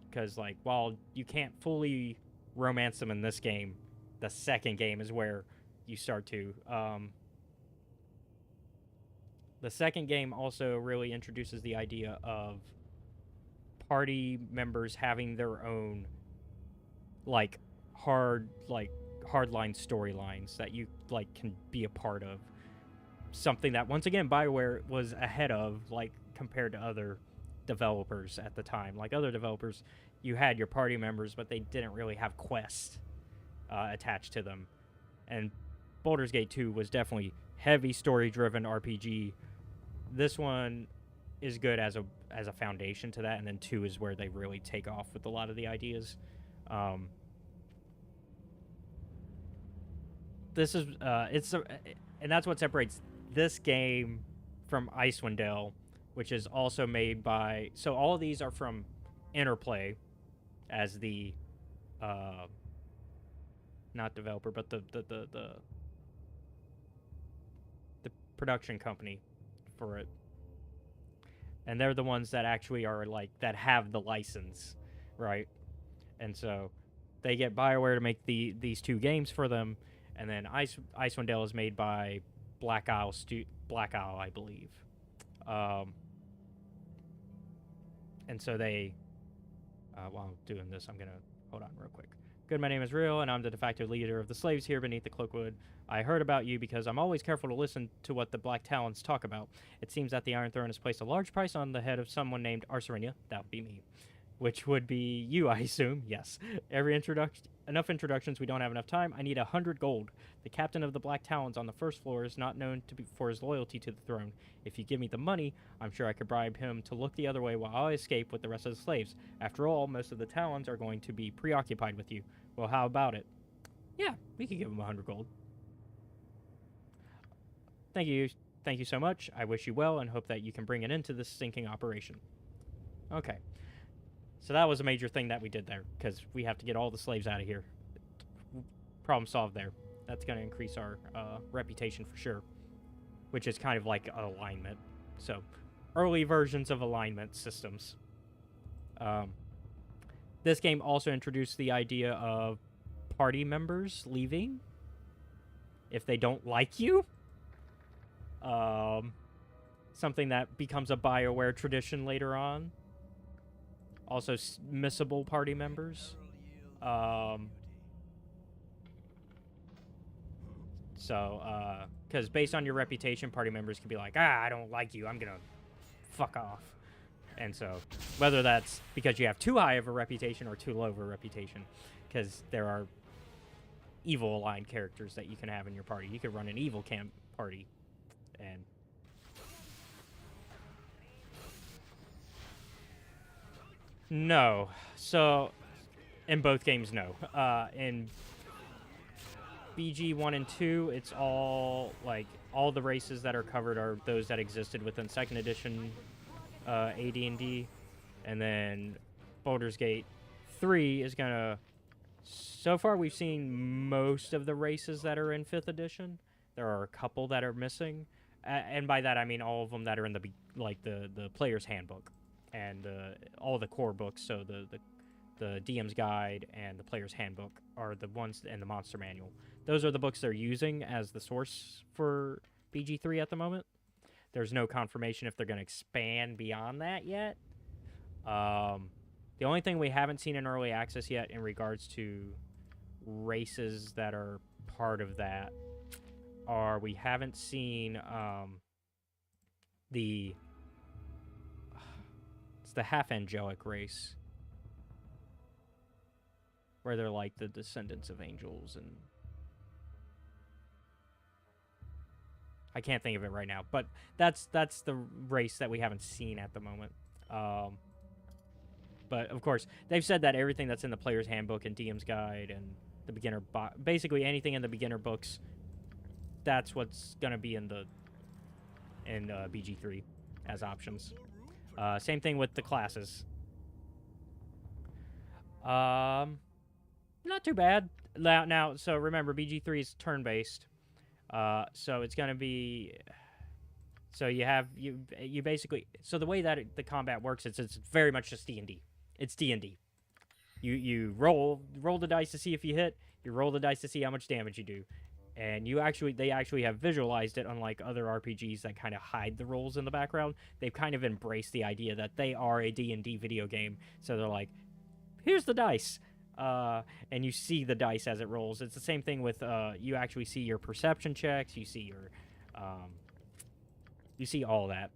Because, like, while you can't fully romance them in this game, the second game is where you start to. The second game also really introduces the idea of party members having their own like hardline storylines that you like can be a part of. Something that once again BioWare was ahead of, like compared to other developers at the time. Like other developers, you had your party members, but they didn't really have quests attached to them. And Baldur's Gate 2 was definitely heavy story-driven RPG. This one is good as a foundation to that, and then 2 is where they really take off with a lot of the ideas. This is and that's what separates this game from Icewind Dale, which is also made by. So all of these are from Interplay, as the not developer, but the production company for it. And they're the ones that actually are like that have the license, right? And so they get BioWare to make these 2 games for them, and then Icewind Dale is made by Black Isle, I believe. And so they, while I'm doing this, I'm gonna hold on real quick. Good, my name is Real, and I'm the de facto leader of the slaves here beneath the cloakwood. I heard about you because I'm always careful to listen to what the Black Talons talk about. It seems that the Iron Throne has placed a large price on the head of someone named Arsarinia. That would be me. Which would be you, I assume. Yes. Enough introductions. We don't have enough time. I need 100 gold. The captain of the Black Talons on the first floor is not known to be for his loyalty to the throne. If you give me the money, I'm sure I could bribe him to look the other way while I escape with the rest of the slaves. After all, most of the Talons are going to be preoccupied with you. Well, how about it? Yeah, we could give him 100 gold. Thank you. Thank you so much. I wish you well and hope that you can bring an end to this sinking operation. Okay. So that was a major thing that we did there, because we have to get all the slaves out of here. Problem solved there. That's going to increase our reputation for sure, which is kind of like alignment. So, early versions of alignment systems. This game also introduced the idea of party members leaving if they don't like you. Something that becomes a BioWare tradition later on. Also, missable party members. Because based on your reputation, party members can be like, I don't like you, I'm gonna fuck off. And so, whether that's because you have too high of a reputation or too low of a reputation, because there are evil aligned characters that you can have in your party. You could run an evil camp party, and no. So, in both games, no. In BG 1 and 2, it's all, like, all the races that are covered are those that existed within 2nd edition AD&D. And then Baldur's Gate 3 is gonna... So far, we've seen most of the races that are in 5th edition. There are a couple that are missing. And by that, I mean all of them that are in the player's handbook. And all the core books, so the DM's Guide and the Player's Handbook are the ones, and the Monster Manual. Those are the books they're using as the source for BG3 at the moment. There's no confirmation if they're going to expand beyond that yet. The only thing we haven't seen in early access yet in regards to races that are part of that are we haven't seen it's the half-angelic race, where they're like the descendants of angels, and I can't think of it right now, but that's the race that we haven't seen at the moment. But of course, they've said that everything that's in the Player's Handbook and DM's Guide and the beginner, basically anything in the beginner books, that's what's gonna be in BG3 as options. Same thing with the classes. Not too bad. Now, so remember, BG3 is turn-based. So it's going to be... So you basically... So the way that the combat works is it's very much just D&D. It's D&D. You roll the dice to see if you hit. You roll the dice to see how much damage you do. and they actually have visualized it, unlike other RPGs that kind of hide the rules in the background. They've kind of embraced the idea that they are a D&D video game, so they're like, here's the dice, and you see the dice as it rolls. It's the same thing with you actually see your perception checks, you see your you see all that.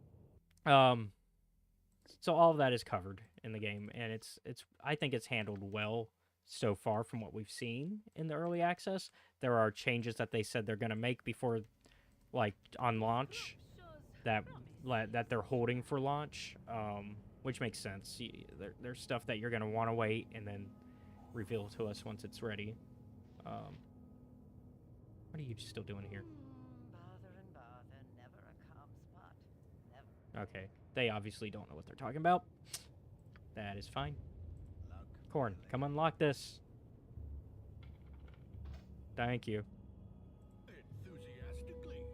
So all of that is covered in the game, and it's I think it's handled well so far from what we've seen in the early access. There are changes that they said they're going to make before, like, on launch, that they're holding for launch, which makes sense. There's stuff that you're going to want to wait and then reveal to us once it's ready. What are you still doing here? Bother and bother, never a calm spot. Never. Okay, they obviously don't know what they're talking about. That is fine. Corn, come unlock this. Thank you. Enthusiastically.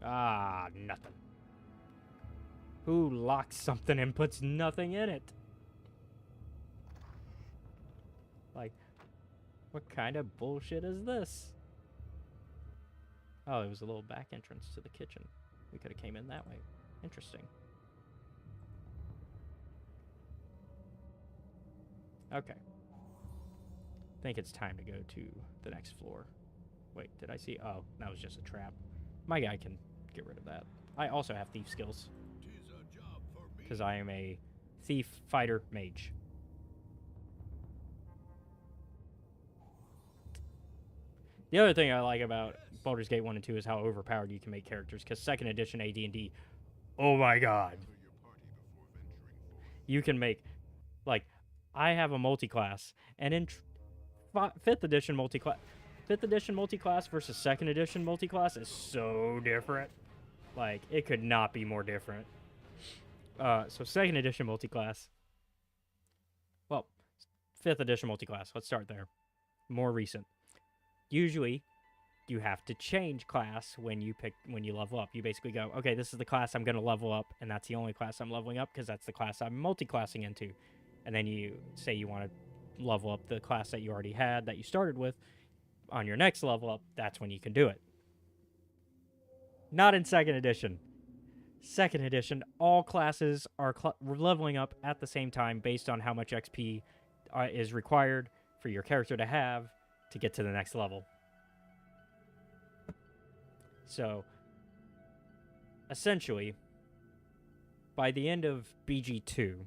Ah, nothing. Who locks something and puts nothing in it? Like, what kind of bullshit is this? Oh, it was a little back entrance to the kitchen. We could have came in that way. Interesting. Okay. I think it's time to go to the next floor. Wait, did I see? Oh, that was just a trap. My guy can get rid of that. I also have thief skills, 'Tis a job for me. because I am a thief, fighter, mage. The other thing I like about Baldur's Gate 1 and 2 is how overpowered you can make characters, because 2nd edition AD&D, oh my god. For your party before venturing forth. You can make, like, I have a multi-class, and in 5th edition multi-class versus 2nd edition multi-class is so different. Like, it could not be more different. So 2nd edition multi-class, well, 5th edition multi-class, let's start there. More recent. Usually, you have to change class when you level up. You basically go, okay, this is the class I'm going to level up, and that's the only class I'm leveling up because that's the class I'm multi-classing into. And then you say you want to level up the class that you already had, that you started with, on your next level up. That's when you can do it. Not in 2nd edition. 2nd edition, all classes are leveling up at the same time based on how much XP is required for your character to have to get to the next level. So, essentially, by the end of BG2,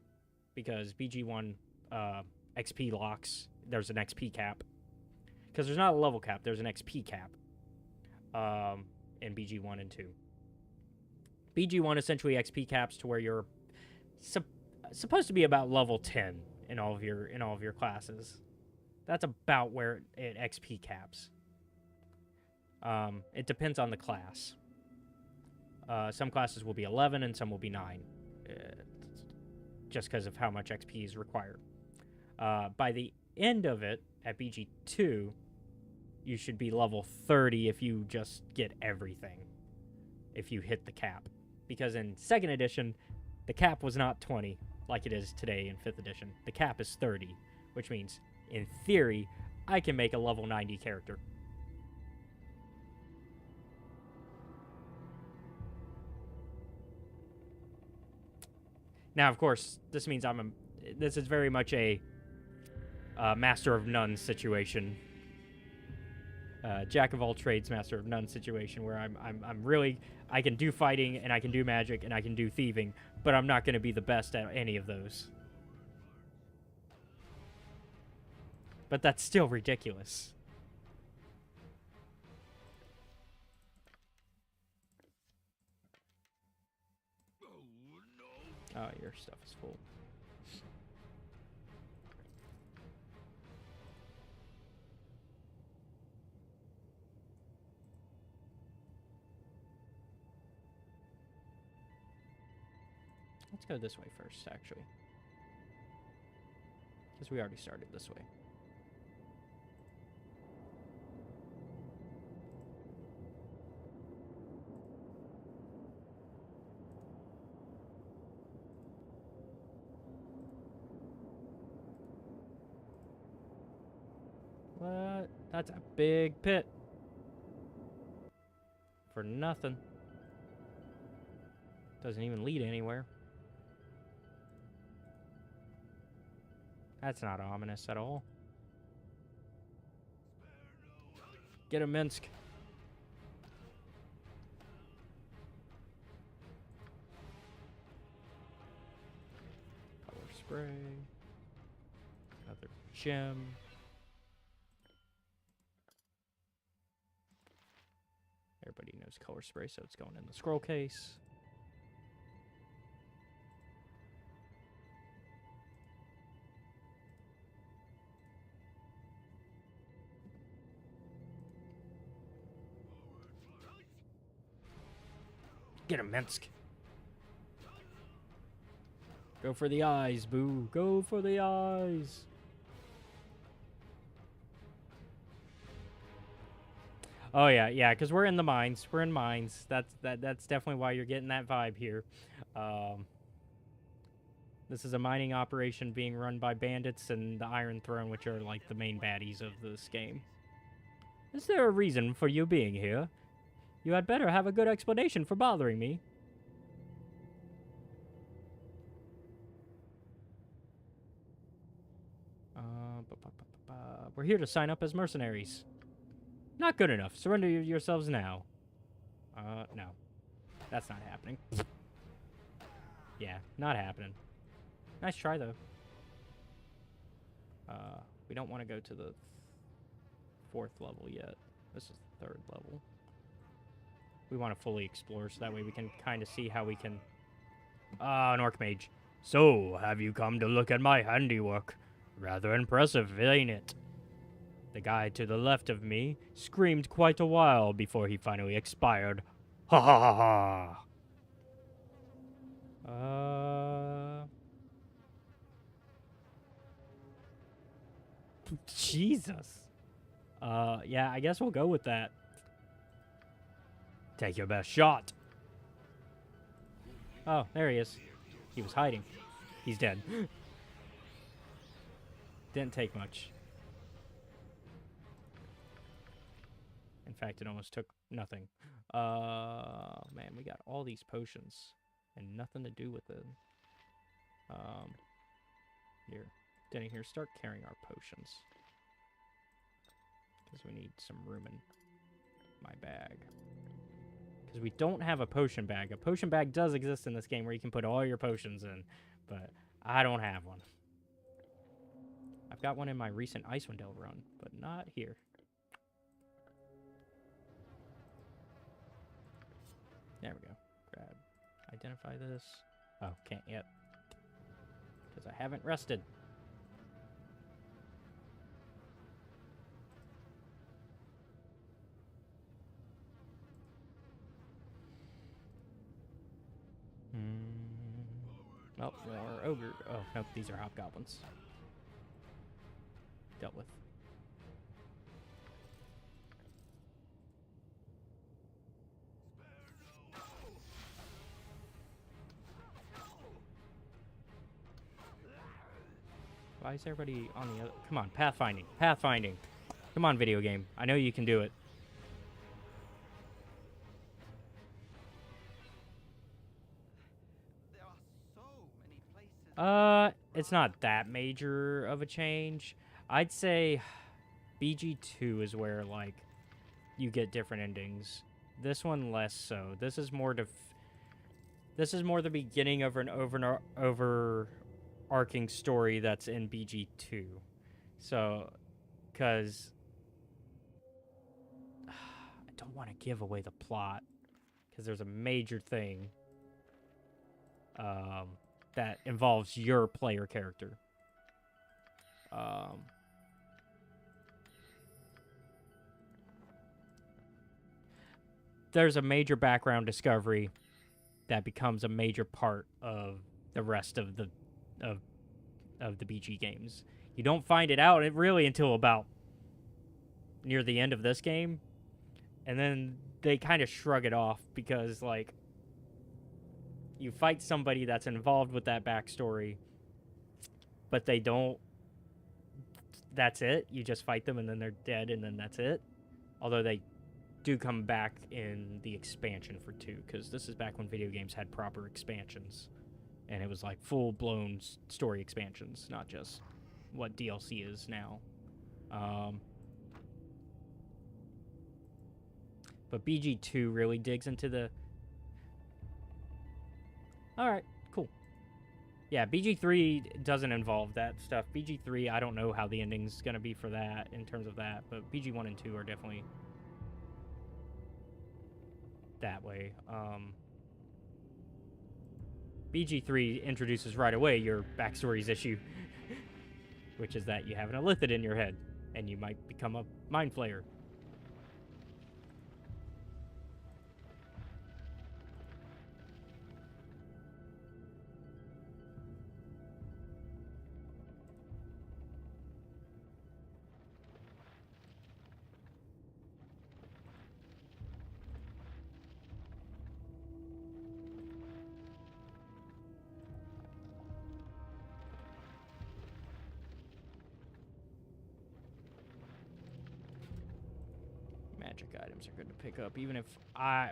because BG1 XP locks, there's an XP cap. Because there's not a level cap, there's an XP cap in BG1 and 2. BG1 essentially XP caps to where you're supposed to be about level 10 in all of your classes. That's about where it XP caps. It depends on the class. Some classes will be 11 and some will be 9. Just because of how much XP is required. By the end of it, at BG2, you should be level 30 if you just get everything. If you hit the cap. Because in 2nd edition, the cap was not 20 like it is today in 5th edition. The cap is 30, which means, in theory, I can make a level 90 character. Now, of course, this means this is very much a master of none situation. Jack of all trades, master of none situation, where I'm really, I can do fighting and I can do magic and I can do thieving, but I'm not going to be the best at any of those. But that's still ridiculous. Oh no. Oh, your stuff is full. Let's go this way first, actually. Because we already started this way. What? That's a big pit. for nothing. Doesn't even lead anywhere. That's not ominous at all. Get him, Minsk. Color spray. Another gem. Everybody knows color spray, so it's going in the scroll case. Get him, Minsk. Go for the eyes, boo. Go for the eyes. Oh yeah, because we're in the mines. We're in mines. That's definitely why you're getting that vibe here. This is a mining operation being run by bandits and the Iron Throne, which are like the main baddies of this game. Is there a reason for you being here? You had better have a good explanation for bothering me. We're here to sign up as mercenaries. Not good enough. Surrender yourselves now. No. That's not happening. Yeah, not happening. Nice try, though. We don't want to go to the 4th level yet. This is the 3rd level. We want to fully explore, so that way we can kind of see how we can... an Orc Mage. So, have you come to look at my handiwork? Rather impressive, ain't it? The guy to the left of me screamed quite a while before he finally expired. Ha ha ha ha! Jesus. Yeah, I guess we'll go with that. Take your best shot. Oh, there he is. He was hiding. He's dead. Didn't take much. In fact, it almost took nothing. Man, we got all these potions and nothing to do with it. Here. Denny, here, start carrying our potions. Because we need some room in my bag. Because we don't have a potion bag. A potion bag does exist in this game where you can put all your potions in, but I don't have one. I've got one in my recent Icewind Dale run, but not here. There we go. Grab. Identify this. Oh, can't yet. Because I haven't rested. Oh, more ogre. Oh, nope, these are hobgoblins. Dealt with. Why is everybody on the other? Come on, pathfinding. Pathfinding. Come on, video game. I know you can do it. It's not that major of a change. I'd say BG2 is where, like, you get different endings. This one less so. This is more this is more the beginning of an overarching story that's in BG2. So, because I don't want to give away the plot, because there's a major thing that involves your player character. There's a major background discovery that becomes a major part of the rest of the BG games. You don't find it out really until about near the end of this game, and then they kind of shrug it off because, like, you fight somebody that's involved with that backstory, but they don't. That's it. You just fight them, and then they're dead, and then that's it. Although they do come back in the expansion for 2, because this is back when video games had proper expansions. And it was like full-blown story expansions, not just what DLC is now. But BG2 really digs into the... Alright, cool. Yeah, BG3 doesn't involve that stuff. BG3, I don't know how the ending's going to be for that, in terms of that. But BG1 and 2 are definitely that way. BG3 introduces right away your backstory's issue, which is that you have an illithid in your head, and you might become a mind flayer. Magic items are good to pick up. Even if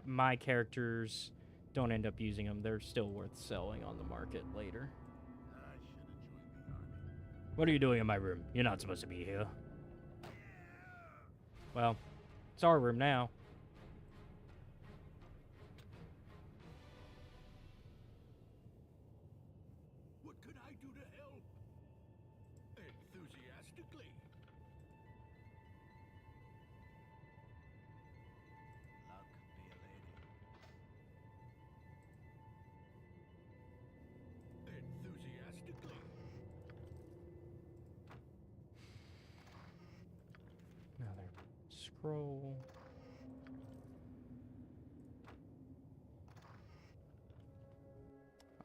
my characters don't end up using them, they're still worth selling on the market later. I should have joined the army. What are you doing in my room? You're not supposed to be here. Well, it's our room now. What could I do to help? Enthusiastically. Luck be a lady. Enthusiastically. Another scroll.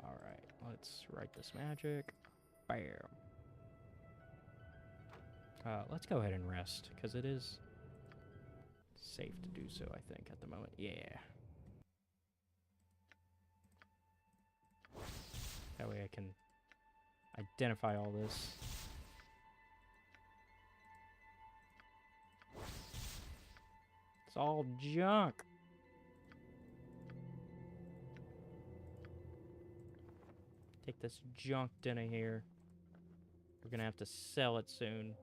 Alright, let's write this magic. Bam. Let's go ahead and rest, because it is safe to do so, I think, at the moment. Yeah. That way I can identify all this. It's all junk. Take this junk dinner here. We're gonna have to sell it soon.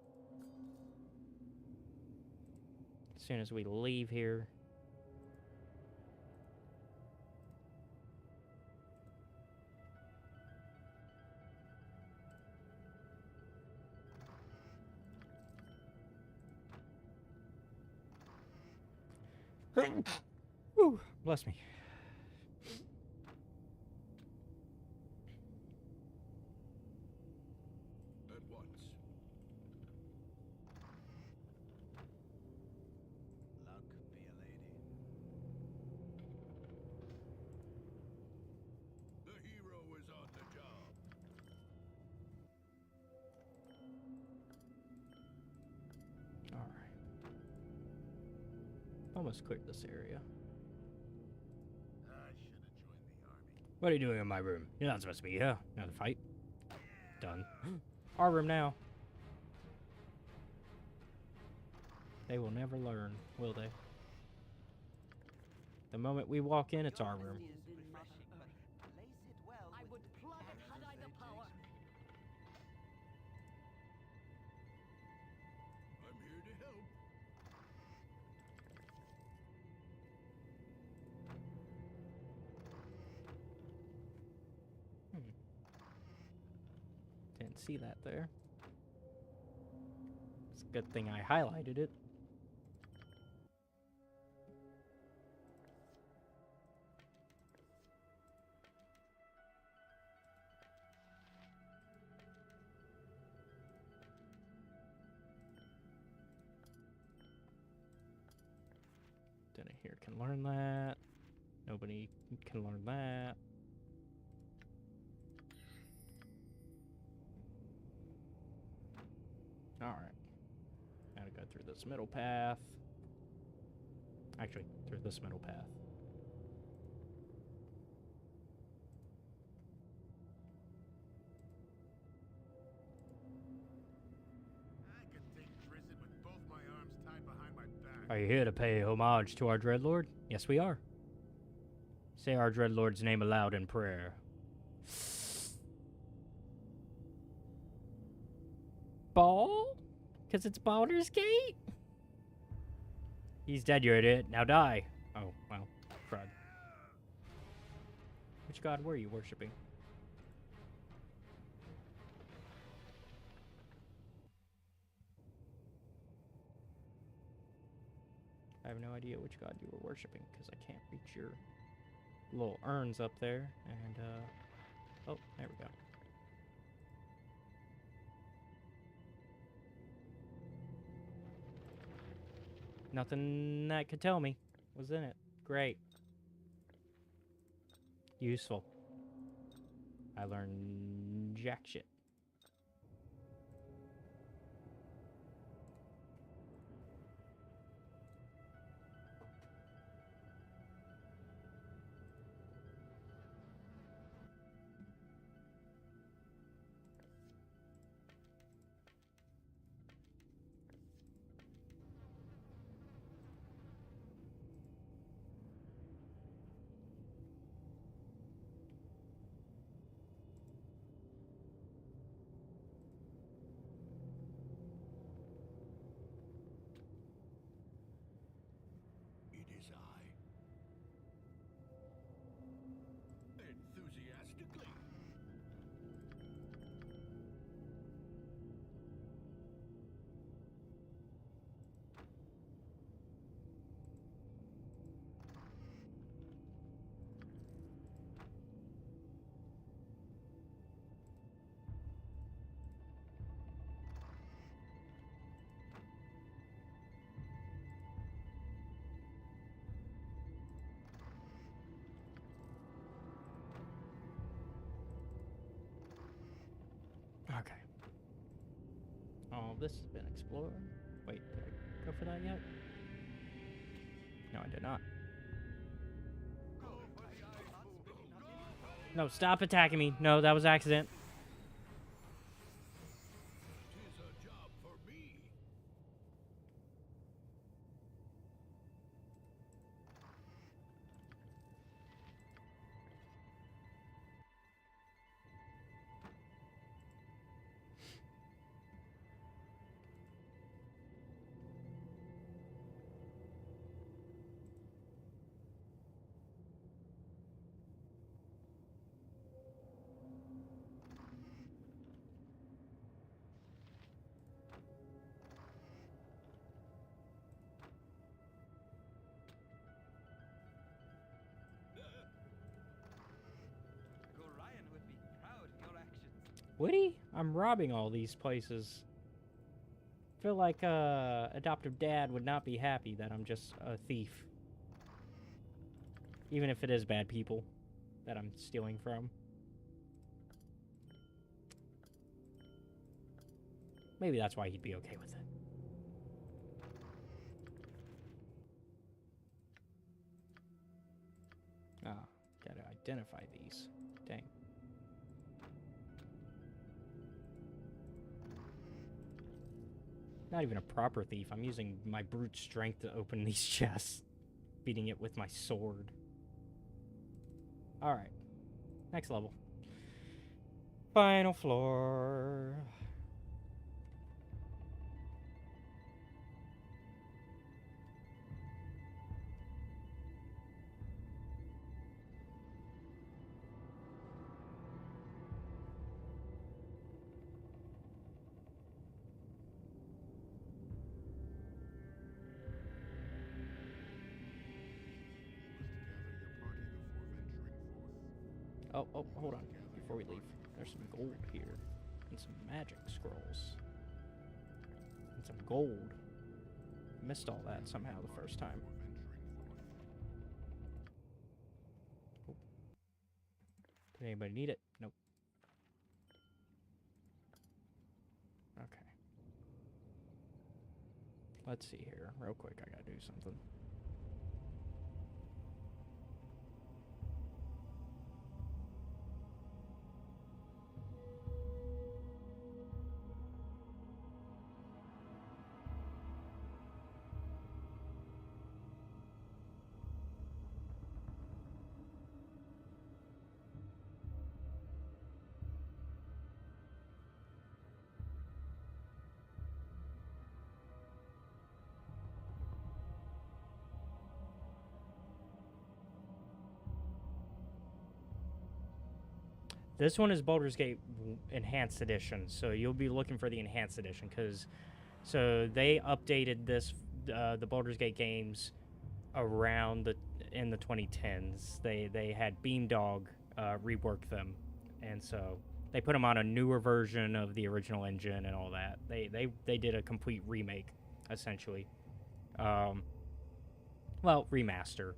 As soon as we leave here. Whew, bless me. At once. Luck be a lady. The hero is on the job. Alright. Almost cleared this area. I should have joined the army. What are you doing in my room? You're not supposed to be here. Another fight. Done. Our room now. They will never learn, will they? The moment we walk in, it's our room. I would plug it had I the power. I'm here to help. Didn't see that there. It's a good thing I highlighted it. Dinner here can learn that. Nobody can learn that. Alright. Gotta go through this middle path. Actually, through this middle path. I could take Drizzt with both my arms tied behind my back. Are you we here to pay homage to our Dreadlord? Yes, we are. Say our Dreadlord's name aloud in prayer. Ball? Because it's Baldur's Gate? He's dead, you idiot. Now die. Oh, well, crud. Which god were you worshipping? I have no idea which god you were worshipping, because I can't reach your little urns up there, and, oh, there we go. Nothing that could tell me was in it. Great. Useful. I learned jack shit. It is I. Enthusiastically. Okay. Oh, this has been explored. Wait, did I go for that yet? No, I did not. Go for the eyeball. Go for No, stop attacking me. No, that was accident. Tis a job for me. Gorion would be proud of your actions. Would he? I'm robbing all these places. Feel like adoptive dad would not be happy that I'm just a thief. Even if it is bad people that I'm stealing from. Maybe that's why he'd be okay with it. Ah, gotta identify these. Dang. Not even a proper thief. I'm using my brute strength to open these chests. Beating it with my sword. Alright. Next level. Final floor. Oh, hold on. Before we leave, there's some gold here. And some magic scrolls. And some gold. Missed all that somehow the first time. Oh. Did anybody need it? Nope. Okay. Let's see here. Real quick, I gotta do something. This one is Baldur's Gate Enhanced Edition, so you'll be looking for the Enhanced Edition because so they updated this the Baldur's Gate games around in the 2010s. They had Beamdog rework them, and so they put them on a newer version of the original engine and all that. They did a complete remake, essentially. Well, remaster,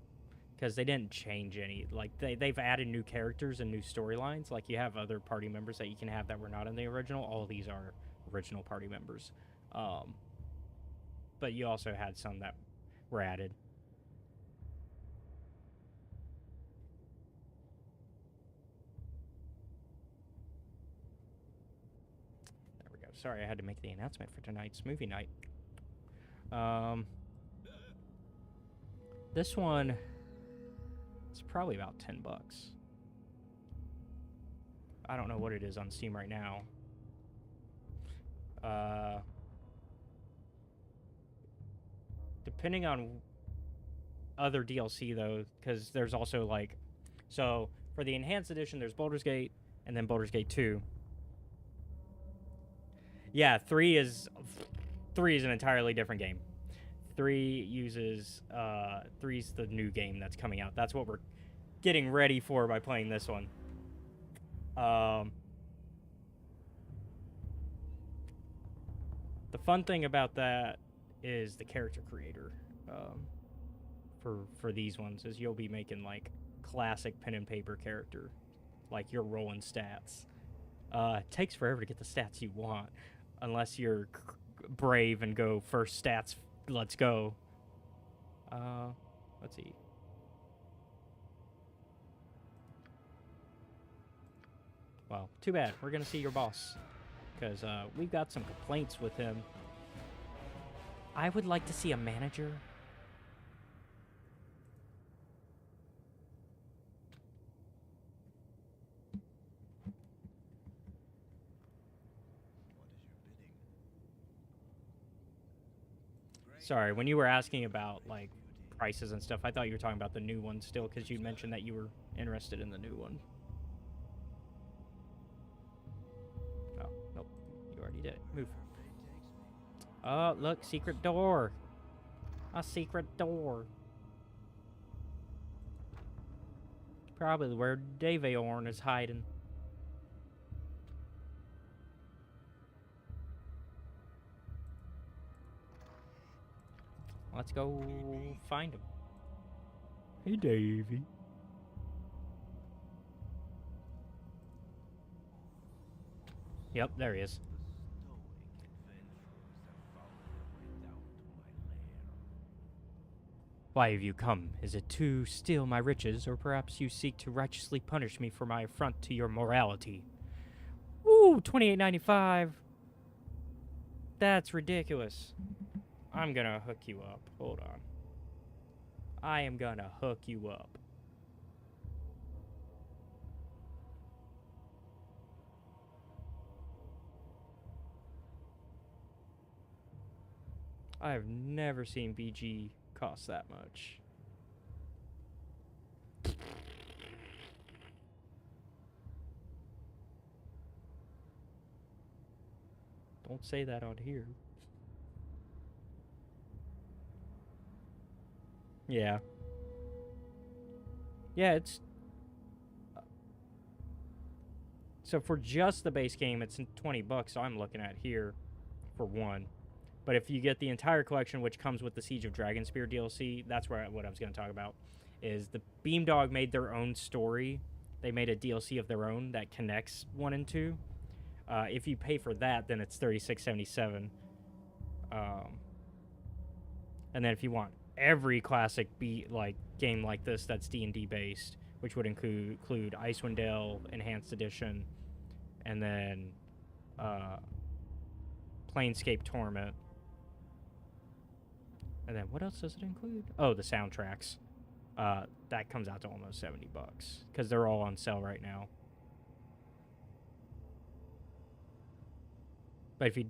because they didn't change any. Like they've added new characters and new storylines. Like you have other party members that you can have that were not in the original. All of these are original party members, but you also had some that were added. There we go. Sorry, I had to make the announcement for tonight's movie night. This one, it's probably about $10. I don't know what it is on Steam right now. Depending on other DLC though, because there's also like, so for the Enhanced Edition, there's Baldur's Gate and then Baldur's Gate 2. Yeah, 3 is an entirely different game. 3 uses 3's the new game that's coming out. That's what we're getting ready for by playing this one. The fun thing about that is the character creator. For these ones is you'll be making like classic pen and paper character, like you're rolling stats. It takes forever to get the stats you want, unless you're brave and go first stats. Let's go. Let's see. Well, too bad. We're gonna see your boss, because we've got some complaints with him. I would like to see a manager. Sorry, when you were asking about like prices and stuff, I thought you were talking about the new one still, because you mentioned that you were interested in the new one. Oh, nope. You already did it. Move. Oh, look, secret door. A secret door. Probably where Daveorn is hiding. Let's go find him. Hey, Davey. Yep, there he is. Why have you come? Is it to steal my riches, or perhaps you seek to righteously punish me for my affront to your morality? Ooh, $28.95. That's ridiculous. I'm gonna hook you up. Hold on. I am gonna hook you up. I've never seen BG cost that much. Don't say that on here. Yeah. Yeah, it's... So for just the base game, it's $20, so I'm looking at here for one. But if you get the entire collection, which comes with the Siege of Dragonspear DLC, that's what I was going to talk about, is the Beamdog made their own story. They made a DLC of their own that connects 1 and 2. If you pay for that, then it's $36.77. And then if you want every classic game like this that's D&D based, which would include Icewind Dale Enhanced Edition, and then Planescape Torment, and then what else does it include? Oh, the soundtracks. That comes out to almost $70 because they're all on sale right now. But if you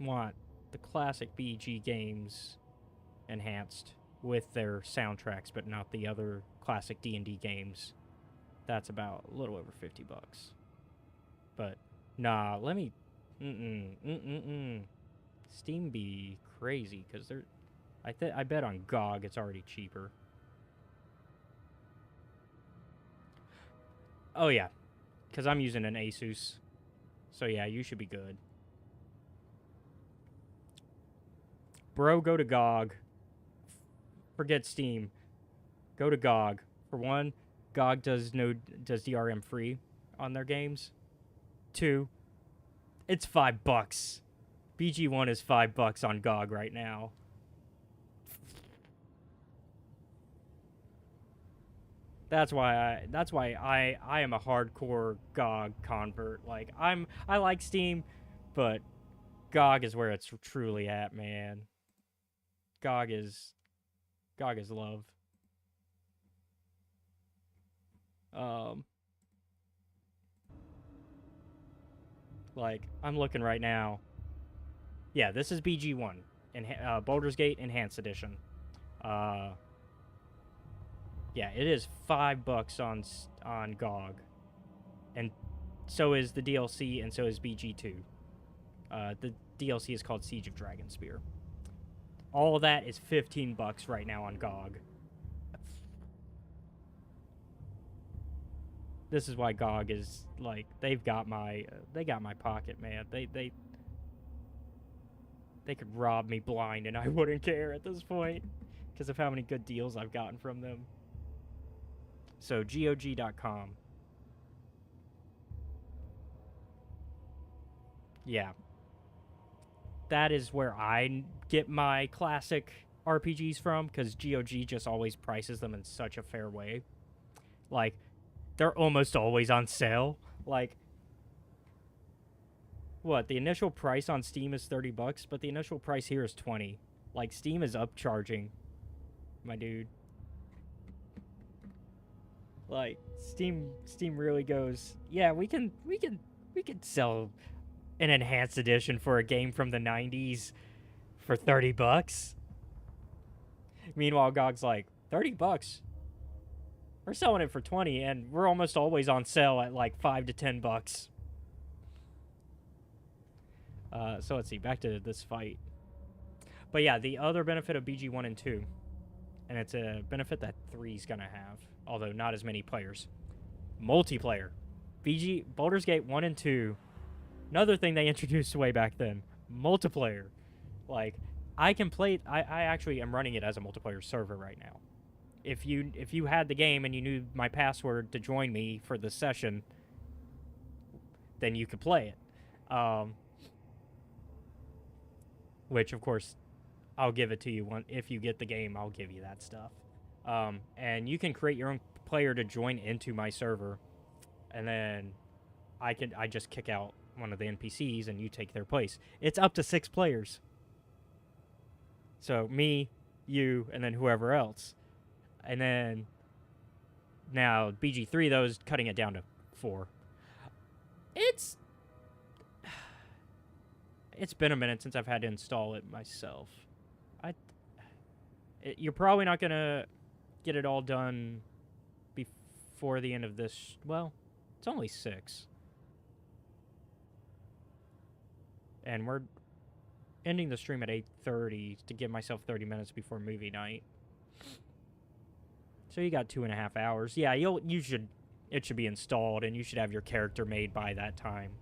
want the classic BG games enhanced with their soundtracks, but not the other classic D&D games, That's about a little over 50 bucks. But nah, let me Steam be crazy cuz they're I bet on GOG it's already cheaper. Oh yeah, cuz I'm using an Asus. So yeah, you should be good. Bro, go to GOG. Forget Steam. Go to GOG. For one, GOG does DRM free on their games. Two, it's $5. BG1 is $5 on GOG right now. That's why I am a hardcore GOG convert. Like I like Steam, but GOG is where it's truly at, man. GOG is love. Like I'm looking right now. Yeah, this is BG1 in Baldur's Gate Enhanced Edition. Yeah, it is $5 on GOG, and so is the DLC, and so is BG2. The DLC is called Siege of Dragonspear. All of that is $15 right now on GOG. This is why GOG is like they got my pocket, man. They could rob me blind and I wouldn't care at this point because of how many good deals I've gotten from them. So GOG.com. Yeah. That is where I get my classic RPGs from, because GOG just always prices them in such a fair way. Like, they're almost always on sale. Like, what? The initial price on Steam is $30, but the initial price here is $20. Like, Steam is upcharging, my dude. Like, Steam really goes, yeah, we can sell an enhanced edition for a game from the 90s for $30. Meanwhile, GOG's like, $30? We're selling it for $20, and we're almost always on sale at like $5 to $10. So let's see, back to this fight. But yeah, the other benefit of BG1 and 2, and it's a benefit that 3's gonna have, although not as many players. Multiplayer. Baldur's Gate 1 and 2, another thing they introduced way back then. Multiplayer. Like, I can play, I actually am running it as a multiplayer server right now. If you had the game and you knew my password to join me for the session, then you could play it. Which, of course, I'll give it to you. If you get the game, I'll give you that stuff. And you can create your own player to join into my server, and then I just kick out one of the NPCs and you take their place. It's up to 6 players. So me, you, and then whoever else. And then now BG3 though is cutting it down to 4. It's been a minute since I've had to install it myself. You're probably not gonna get it all done before the end of this. Well, it's only 6, and we're ending the stream at 8:30 to give myself 30 minutes before movie night. So you got 2.5 hours. Yeah, it should be installed, and you should have your character made by that time.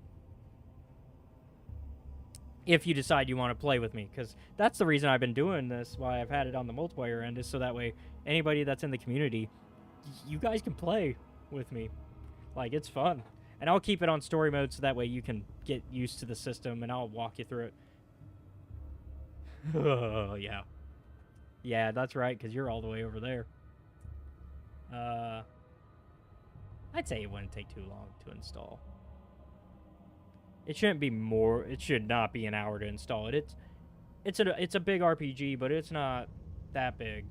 If you decide you want to play with me, because that's the reason I've been doing this, why I've had it on the multiplayer end, is so that way anybody that's in the community, you guys can play with me. Like, it's fun. And I'll keep it on story mode so that way you can get used to the system, and I'll walk you through it. Oh, yeah. Yeah, that's right, because you're all the way over there. I'd say it wouldn't take too long to install. It shouldn't be more. It should not be an hour to install it. It's a big RPG, but it's not that big.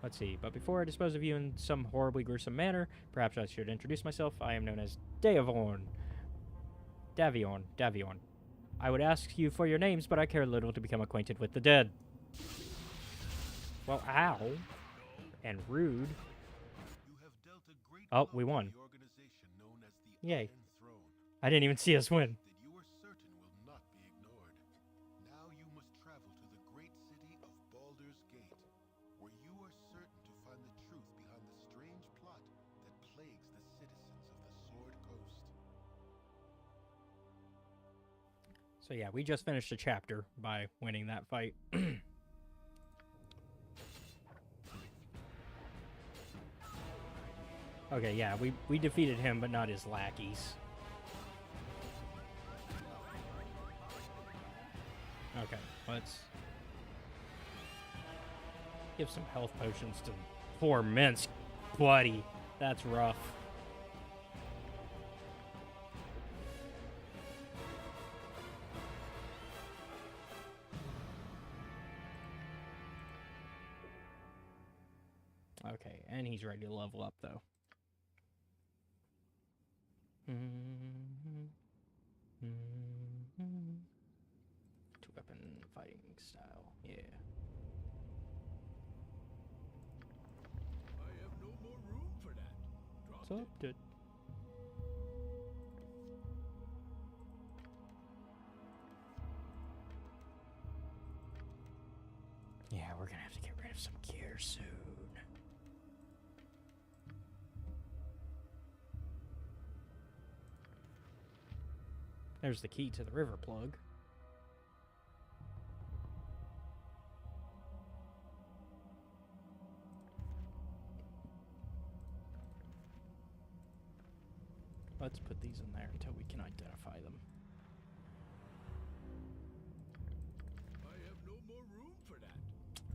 Let's see. But before I dispose of you in some horribly gruesome manner, perhaps I should introduce myself. I am known as Daviorn. Daviorn. I would ask you for your names, but I care little to become acquainted with the dead. Well, ow. And rude. You have Oh, we won. The organization known as the Yay. Iron Throne. I didn't even see us win. That you are certain will not be ignored. Now you must travel to the great city of Baldur's Gate, where you are certain to find the truth behind the strange plot that plagues the citizens of the Sword Coast. So yeah, we just finished a chapter by winning that fight. Okay, yeah, we defeated him, but not his lackeys. Okay, let's give some health potions to poor Minsk, buddy. That's rough. Okay, and he's ready to level up, though. Two-weapon fighting style, yeah. I have no more room for that. What's up, dude? Yeah, we're gonna have to get rid of some gear soon. There's the key to the river plug. Let's put these in there until we can identify them. I have no more room for that.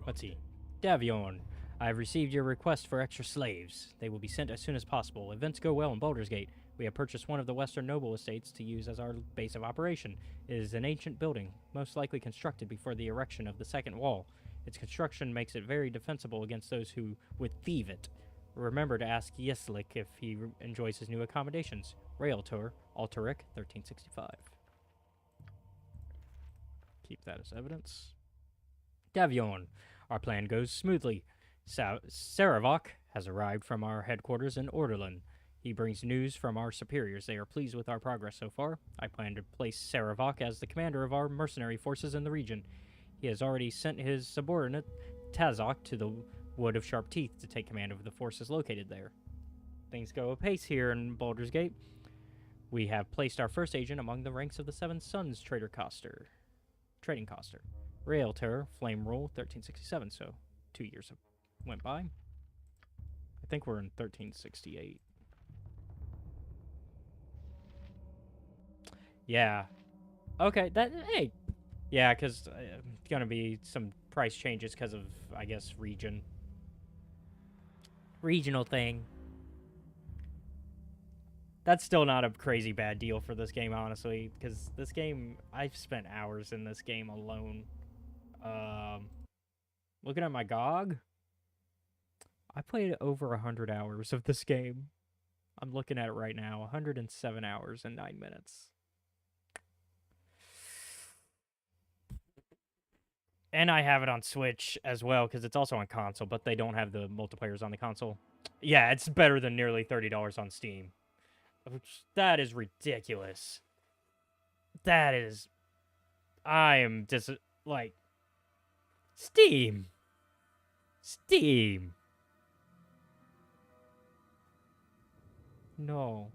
Let's see. Davion, I have received your request for extra slaves. They will be sent as soon as possible. Events go well in Baldur's Gate. We have purchased one of the Western Noble Estates to use as our base of operation. It is an ancient building, most likely constructed before the erection of the second wall. Its construction makes it very defensible against those who would thieve it. Remember to ask Yeslik if he enjoys his new accommodations. Realtor, Alteric, 1365. Keep that as evidence. Davion, our plan goes smoothly. Saravok has arrived from our headquarters in Orderlin. He brings news from our superiors. They are pleased with our progress so far. I plan to place Saravok as the commander of our mercenary forces in the region. He has already sent his subordinate, Tazok, to the Wood of Sharp Teeth to take command of the forces located there. Things go apace here in Baldur's Gate. We have placed our first agent among the ranks of the Seven Sons Trading Coster. Realtor, Flame Rule, 1367, so 2 years went by. I think we're in 1368. Yeah. Okay, hey. Yeah, because gonna be some price changes because of, I guess, regional thing. That's still not a crazy bad deal for this game, honestly, because this game, I've spent hours in this game alone. Looking at my GOG, I played over 100 hours of this game. I'm looking at it right now, 107 hours and 9 minutes. And I have it on Switch as well, because it's also on console, but they don't have the multiplayers on the console. Yeah, it's better than nearly $30 on Steam. That is ridiculous. That is... I am just, like... Steam! Steam! No.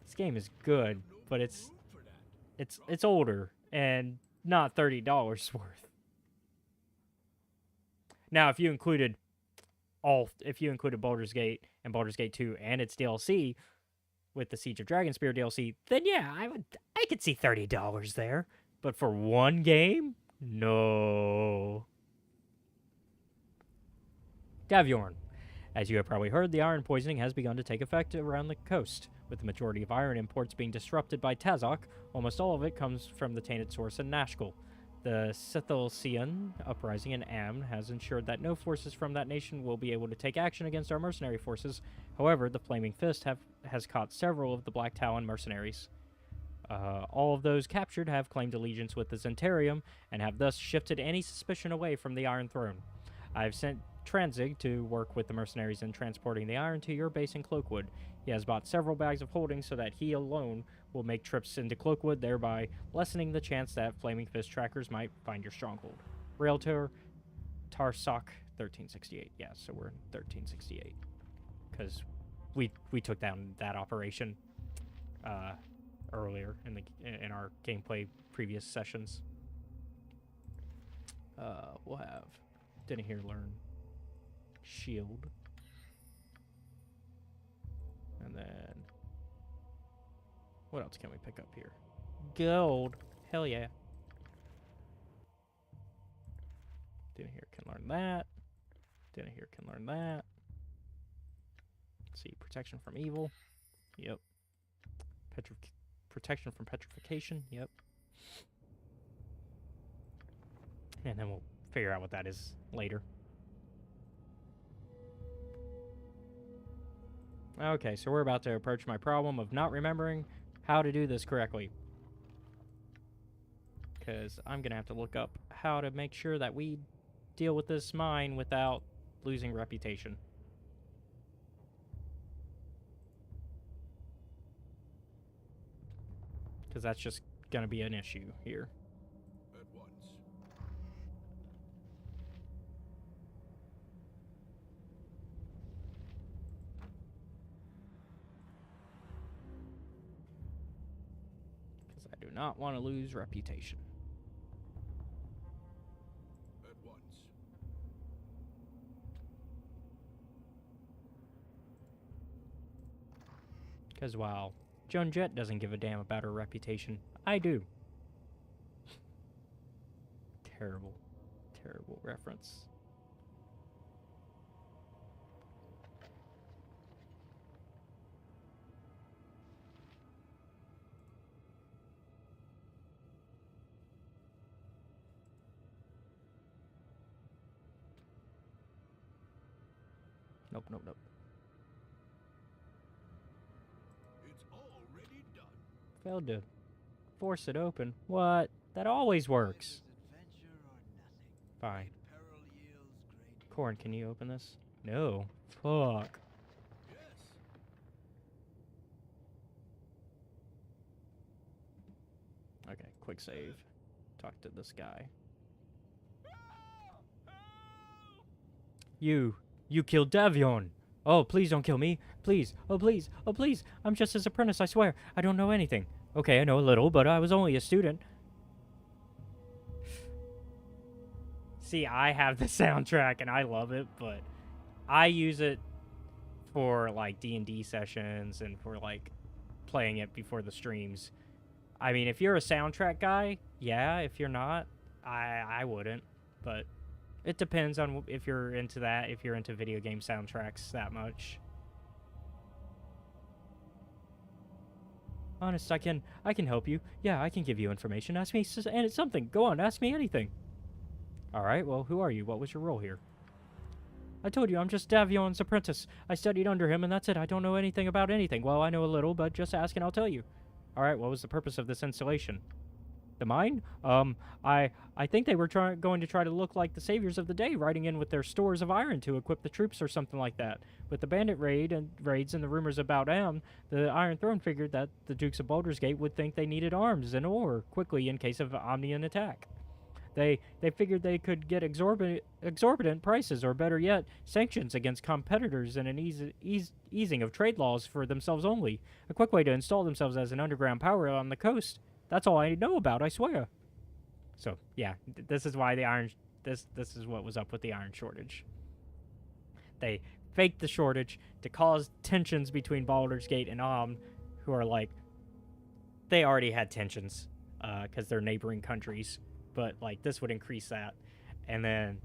This game is good, but it's older, and not $30 worth. Now, if you included Baldur's Gate and Baldur's Gate 2 and its DLC with the Siege of Dragonspear DLC, then yeah, I could see $30 there. But for one game? No. Daviorn. As you have probably heard, the iron poisoning has begun to take effect around the coast. With the majority of iron imports being disrupted by Tazok, almost all of it comes from the tainted source in Nashkel. The Sithalcian uprising in Amn has ensured that no forces from that nation will be able to take action against our mercenary forces. However, the Flaming Fist has caught several of the Black Talon mercenaries. All of those captured have claimed allegiance with the Zentarium and have thus shifted any suspicion away from the Iron Throne. I have sent Tranzig to work with the mercenaries in transporting the iron to your base in Cloakwood. He has bought several bags of holding so that he alone will make trips into Cloakwood, thereby lessening the chance that Flaming Fist trackers might find your stronghold. Realtor Tarsak 1368. Yeah, so we're in 1368 because we took down that operation earlier in our gameplay previous sessions. We'll have didn't hear learn shield, and then what else can we pick up here? Gold. Hell yeah. Didn't hear can learn that. Didn't hear can learn that. Let's see, protection from evil. Yep. Protection from petrification. Yep. And then we'll figure out what that is later. Okay, so we're about to approach my problem of not remembering how to do this correctly. Because I'm going to have to look up how to make sure that we deal with this mine without losing reputation. Because that's just going to be an issue here. At once. Because I do not want to lose reputation. At once. Because while Joan Jett doesn't give a damn about her reputation, I do. Terrible, terrible reference. Nope, nope, nope. It's already done. Failed to force it open. What? That always works. Adventure or nothing. Fine. Peril yields great. Corn, can you open this? No. Fuck. Yes. Okay, quick save. Talk to this guy. You killed Davion. Oh, please don't kill me. Please. Oh, please. Oh, please. I'm just his apprentice, I swear. I don't know anything. Okay, I know a little, but I was only a student. See, I have the soundtrack, and I love it, but I use it for, like, D&D sessions and for, like, playing it before the streams. I mean, if you're a soundtrack guy, yeah. If you're not, I wouldn't. But it depends on if you're into that, if you're into video game soundtracks that much. Honest, I can help you. Yeah, I can give you information. Ask me something. Go on, ask me anything. Alright, well, who are you? What was your role here? I told you, I'm just Davion's apprentice. I studied under him, and that's it. I don't know anything about anything. Well, I know a little, but just ask and I'll tell you. Alright, what was the purpose of this installation? The mine? I think they were going to try to look like the saviors of the day, riding in with their stores of iron to equip the troops or something like that. With the bandit raids and the rumors about Am, the Iron Throne figured that the Dukes of Baldur's Gate would think they needed arms and ore quickly in case of Omnian attack. They figured they could get exorbitant prices, or better yet, sanctions against competitors and an easing of trade laws for themselves only. A quick way to install themselves as an underground power on the coast. That's all I know about, I swear. So, yeah, this is why the iron... This is what was up with the iron shortage. They faked the shortage to cause tensions between Baldur's Gate and Amn, who are like... They already had tensions, because they're neighboring countries. But, like, this would increase that. And then,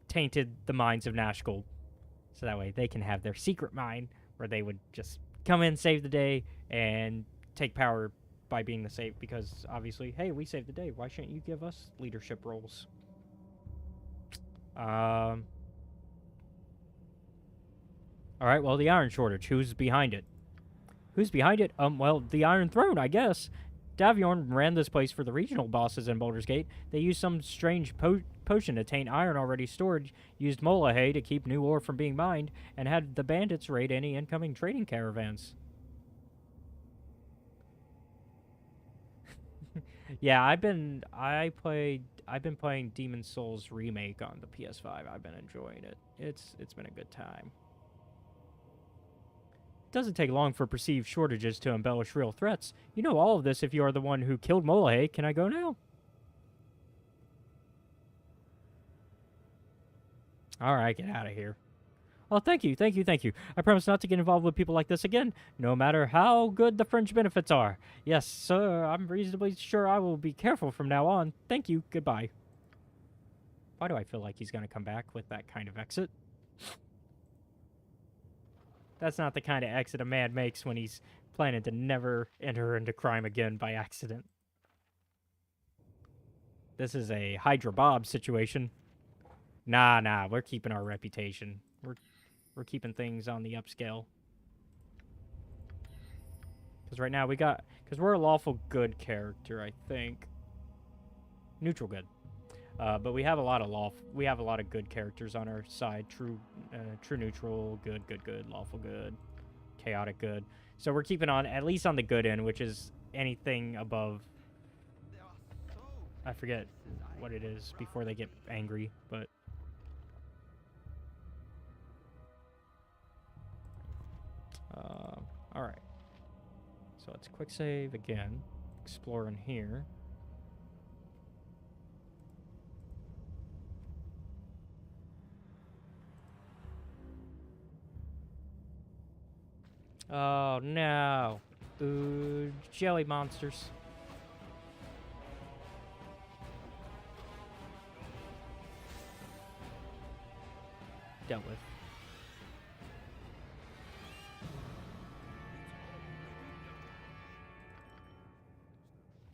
tainted the mines of Nashkel. So that way they can have their secret mine, where they would just come in, save the day, and take power by being the save. Because, obviously, hey, we saved the day. Why shouldn't you give us leadership roles? Alright, well, the iron shortage. Who's behind it? Who's behind it? Well, the Iron Throne, I guess. Daviorn ran this place for the regional bosses in Baldur's Gate. They used some strange potion to taint iron already stored, used Molohay to keep new ore from being mined, and had the bandits raid any incoming trading caravans. Yeah, I've been playing Demon Souls Remake on the PS5. I've been enjoying it. It's been a good time. It doesn't take long for perceived shortages to embellish real threats. You know all of this if you are the one who killed Molohay. Can I go now? Alright, get out of here. Oh, thank you. I promise not to get involved with people like this again, no matter how good the fringe benefits are. Yes, sir, I'm reasonably sure I will be careful from now on. Thank you, goodbye. Why do I feel like he's going to come back with that kind of exit? That's not the kind of exit a man makes when he's planning to never enter into crime again by accident. This is a Hydra Bob situation. Nah, we're keeping our reputation. We're keeping things on the upscale. Because right now because we're a lawful good character, I think. Neutral good. But we have a lot of good characters on our side. True neutral, good, lawful good, chaotic good. So we're keeping on, at least on the good end, which is anything above, I forget what it is before they get angry, but... Alright. So let's quick save again. Explore in here. Oh no. Ooh, jelly monsters. Dealt with.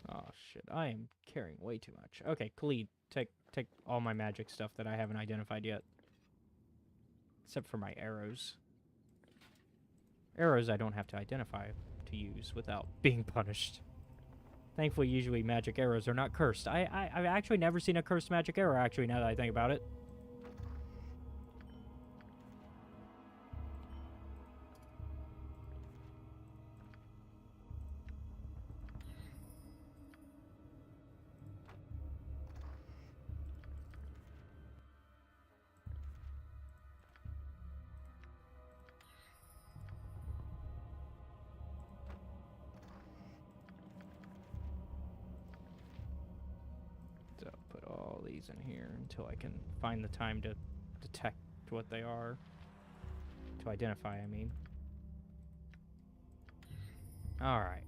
Oh shit, I am carrying way too much. Okay, Khalid, take all my magic stuff that I haven't identified yet. Except for my arrows. Arrows I don't have to identify to use without being punished. Thankfully, usually magic arrows are not cursed. I've actually never seen a cursed magic arrow, actually, now that I think about it. In here until I can find the time to detect what they are. To identify, I mean. Alright.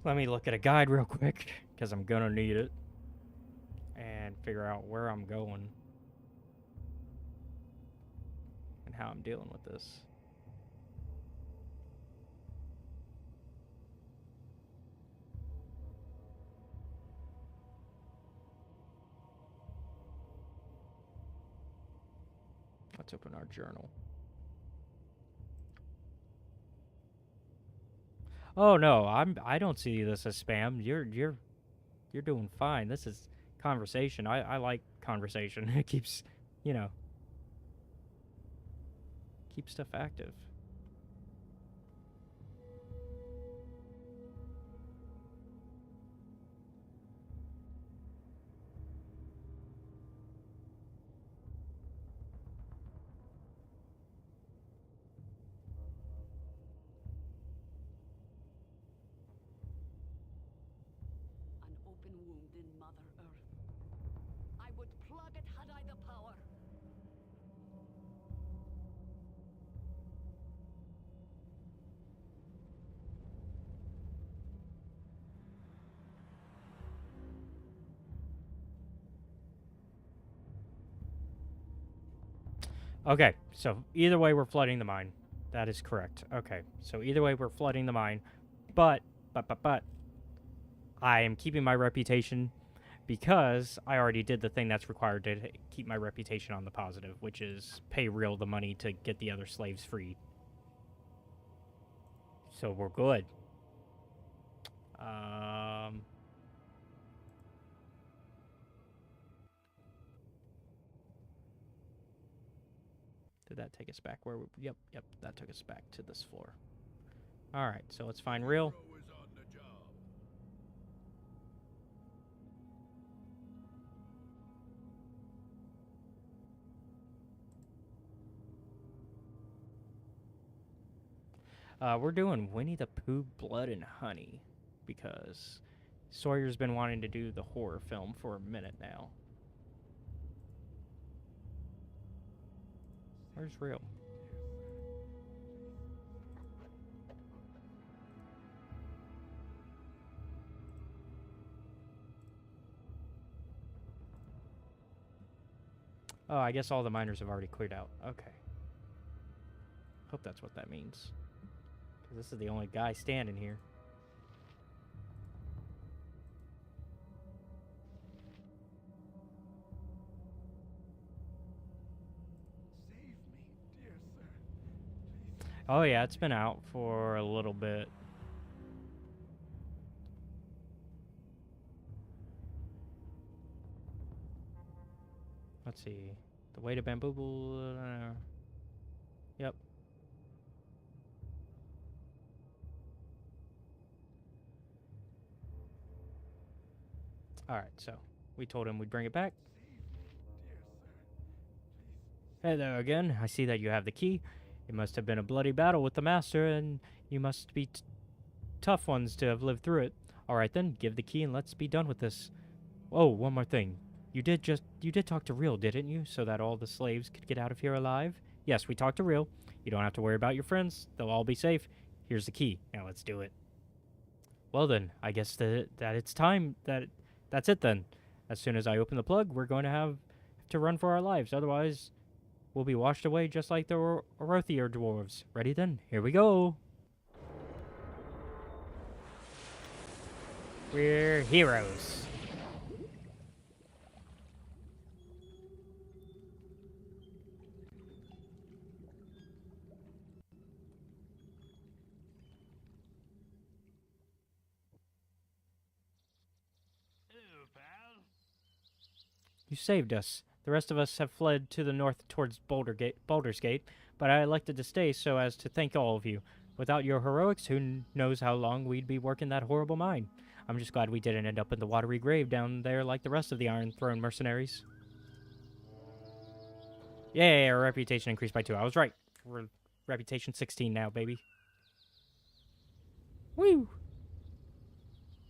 Let me look at a guide real quick, because I'm gonna need it. And figure out where I'm going. And how I'm dealing with this. Let's open our journal. Oh no, I don't see this as spam. You're doing fine. This is conversation. I like conversation. It keeps, you know, keeps stuff active. Okay, so either way we're flooding the mine. That is correct. Okay, so either way we're flooding the mine. But, I am keeping my reputation because I already did the thing that's required to keep my reputation on the positive, which is pay Real the money to get the other slaves free. So we're good. Um... Did that take us back where we... Yep, that took us back to this floor. Alright, so let's find real. We're doing Winnie the Pooh Blood and Honey because Sawyer's been wanting to do the horror film for a minute now. Where's real? Oh, I guess all the miners have already cleared out. Okay. Hope that's what that means. Because this is the only guy standing here. Save me, dear sir. Please. Oh yeah, it's been out for a little bit. Let's see. The way to bamboo. Yep. Alright, so we told him we'd bring it back. Hey there again. I see that you have the key. It must have been a bloody battle with the master, and you must be tough ones to have lived through it. Alright then, give the key and let's be done with this. Oh, one more thing. You did talk to Real, didn't you? So that all the slaves could get out of here alive? Yes, we talked to Real. You don't have to worry about your friends. They'll all be safe. Here's the key. Now let's do it. Well then, I guess that it's time. That's it then. As soon as I open the plug, we're going to have to run for our lives. Otherwise, we'll be washed away just like the Orothier dwarves. Ready then? Here we go. We're heroes. You saved us. The rest of us have fled to the north towards Baldur's Gate, but I elected to stay so as to thank all of you. Without your heroics, who knows how long we'd be working that horrible mine. I'm just glad we didn't end up in the watery grave down there like the rest of the Iron Throne mercenaries. Yay, our reputation increased by 2. I was right. We're reputation 16 now, baby. Woo!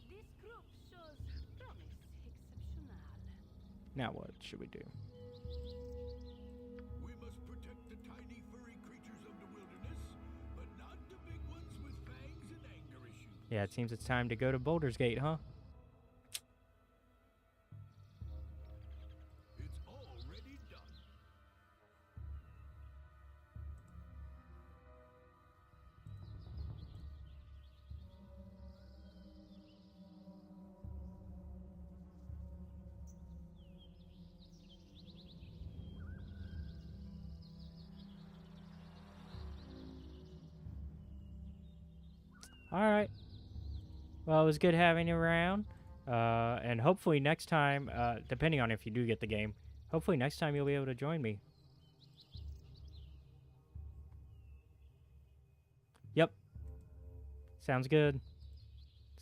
This group shows promise exceptional. Now what should we do? We must protect the tiny furry creatures of the wilderness, but not the big ones with fangs and anger issues. Yeah, it seems it's time to go to Baldur's Gate, huh? It's already done. Alright. Well, it was good having you around. And hopefully next time, depending on if you do get the game, hopefully next time you'll be able to join me. Yep. Sounds good.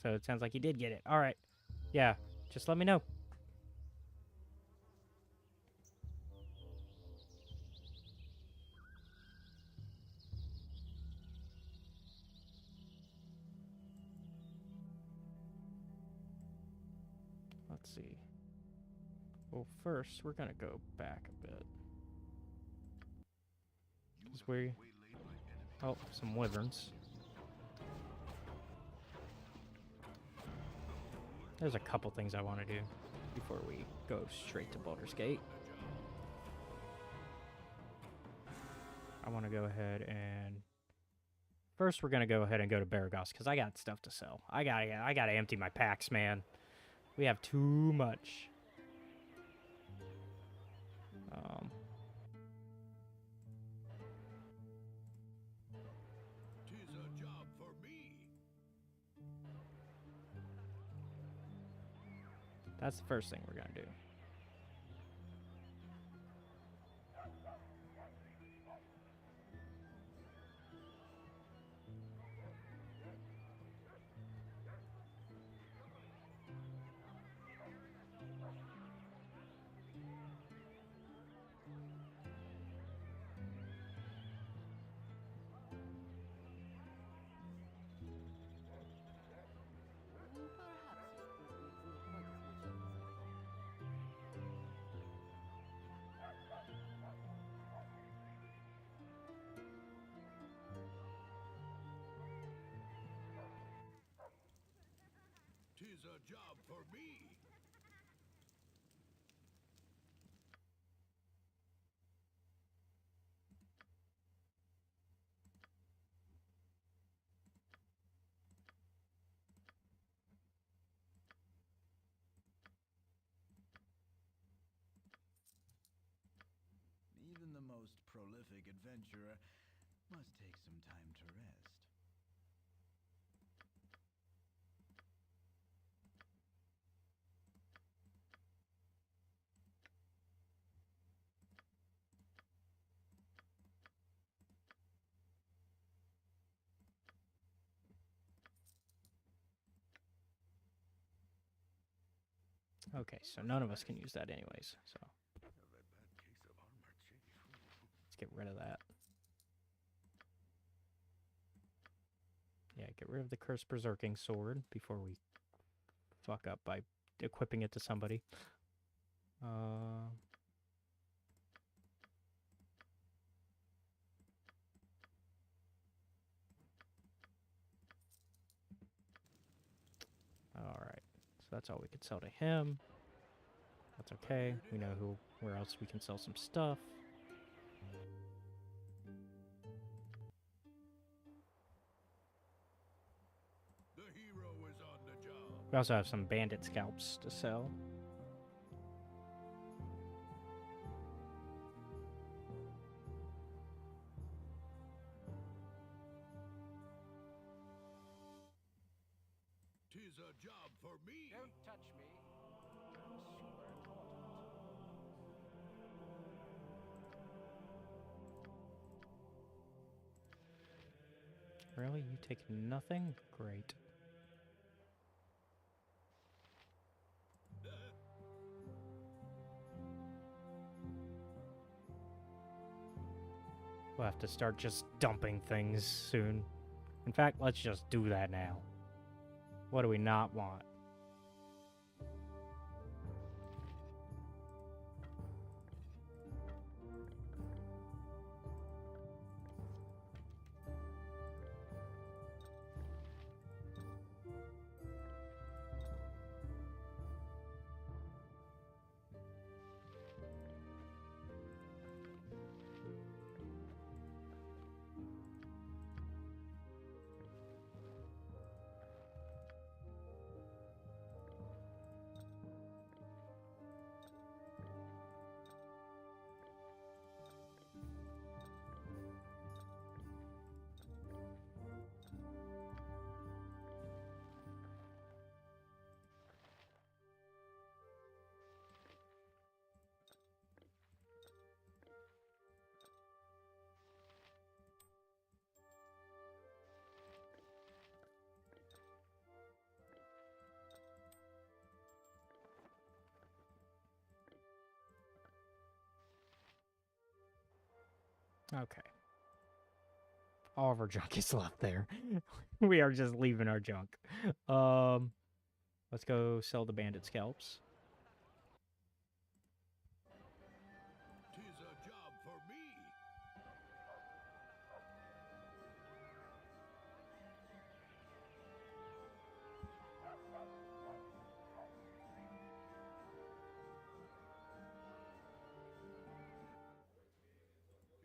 So it sounds like you did get it. Alright. Yeah, just let me know. Let's see. Well, first, we're going to go back a bit. Because we... Oh, some wyverns. There's a couple things I want to do before we go straight to Baldur's Gate. I want to go ahead and... First, we're going to go ahead and go to Baragos, because I got stuff to sell. I gotta empty my packs, man. We have too much. Tis a job for me. That's the first thing we're gonna do. Perhaps this group needs not quite as much help as I thought. Tis a job for me. Even the most prolific adventurer must take some time to rest. Okay, so none of us can use that anyways. So let's get rid of that. Yeah, get rid of the cursed berserking sword before we fuck up by equipping it to somebody. Alright, so that's all we could sell to him. That's okay. We know where else we can sell some stuff. The hero is on the job. We also have some bandit scalps to sell. Tis a job for me. Don't touch me. I'm super important. Really? You take nothing? Great. We'll have to start just dumping things soon. In fact, let's just do that now. What do we not want? Okay. All of our junk is left there. We are just leaving our junk. Let's go sell the bandit scalps. Tis a job for me.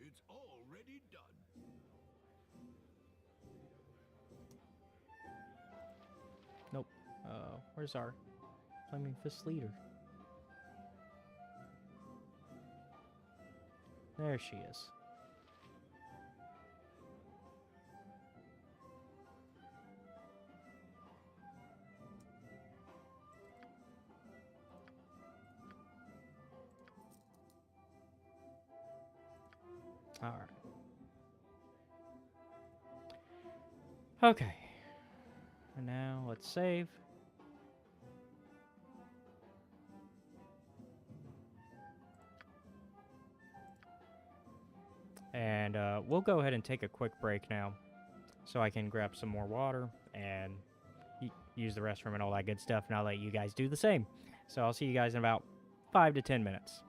It's already done. Nope. Where's our Flaming Fist leader? There she is. All right. Okay. And now let's save. And we'll go ahead and take a quick break now so I can grab some more water and use the restroom and all that good stuff. And I'll let you guys do the same. So I'll see you guys in about 5 to 10 minutes.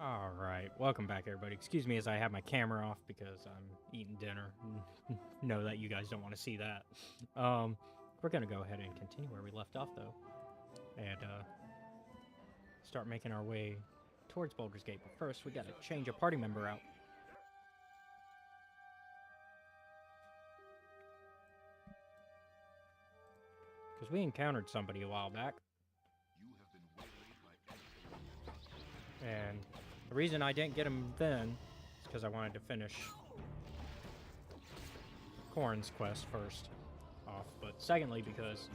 Alright, welcome back everybody. Excuse me as I have my camera off because I'm eating dinner. Know that you guys don't want to see that. We're gonna go ahead and continue where we left off though. And start making our way towards Baldur's Gate. But first we gotta change a party member out. Because we encountered somebody a while back. You have been waylaid by And the reason I didn't get him then is because I wanted to finish Corrin's quest first off. But secondly, because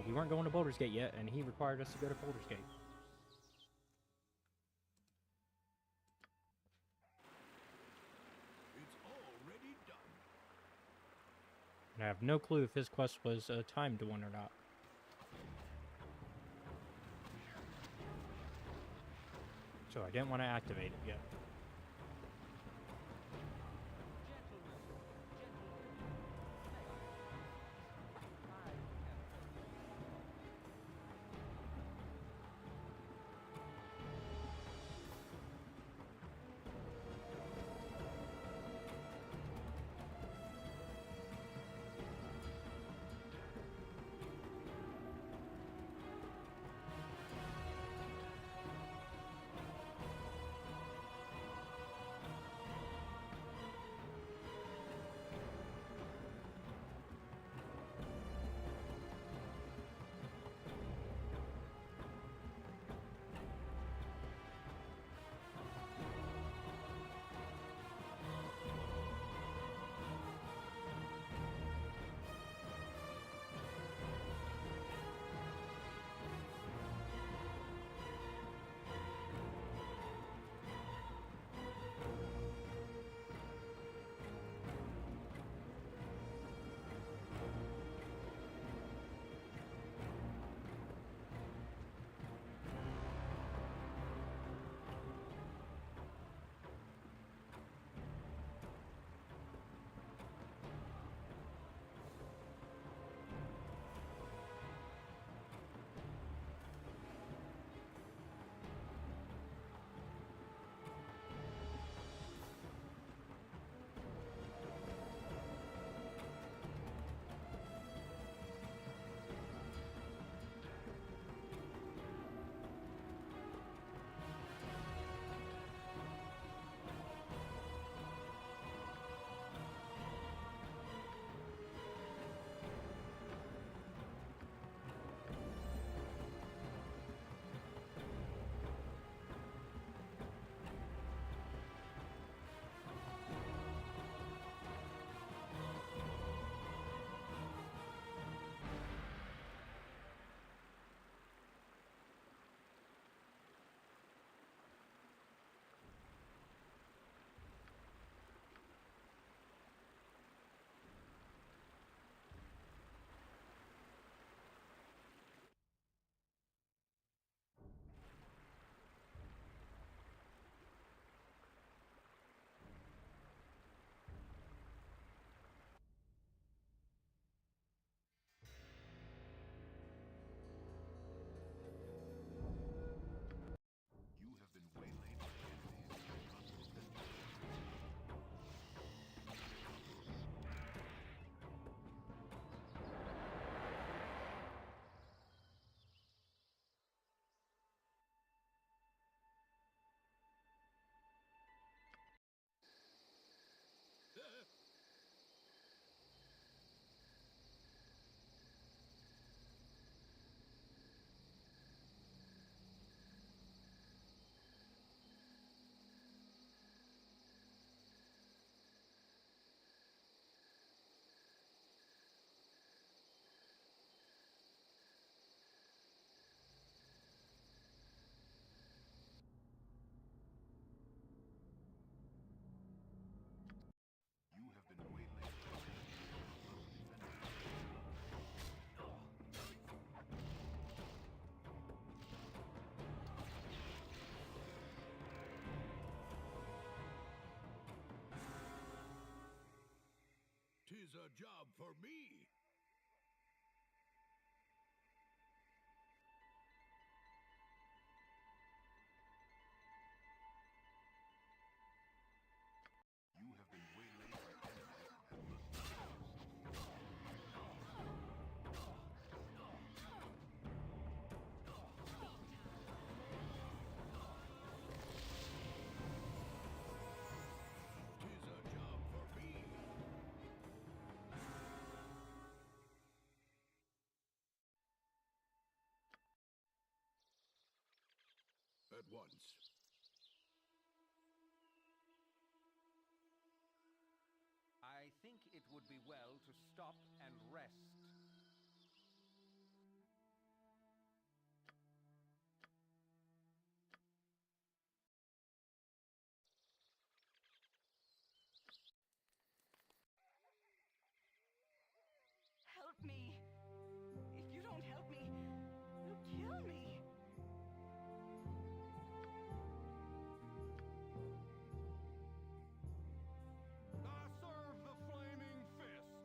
we weren't going to Baldur's Gate yet, and he required us to go to Baldur's Gate. It's already done. And I have no clue if his quest was a timed one or not. So I didn't want to activate it yet. You have been waylaid by enemies. You have been waylaid by Tis a job for me. At once. I think it would be well to stop and rest. Help me! If you don't help me, you'll kill me! I serve the flaming fist!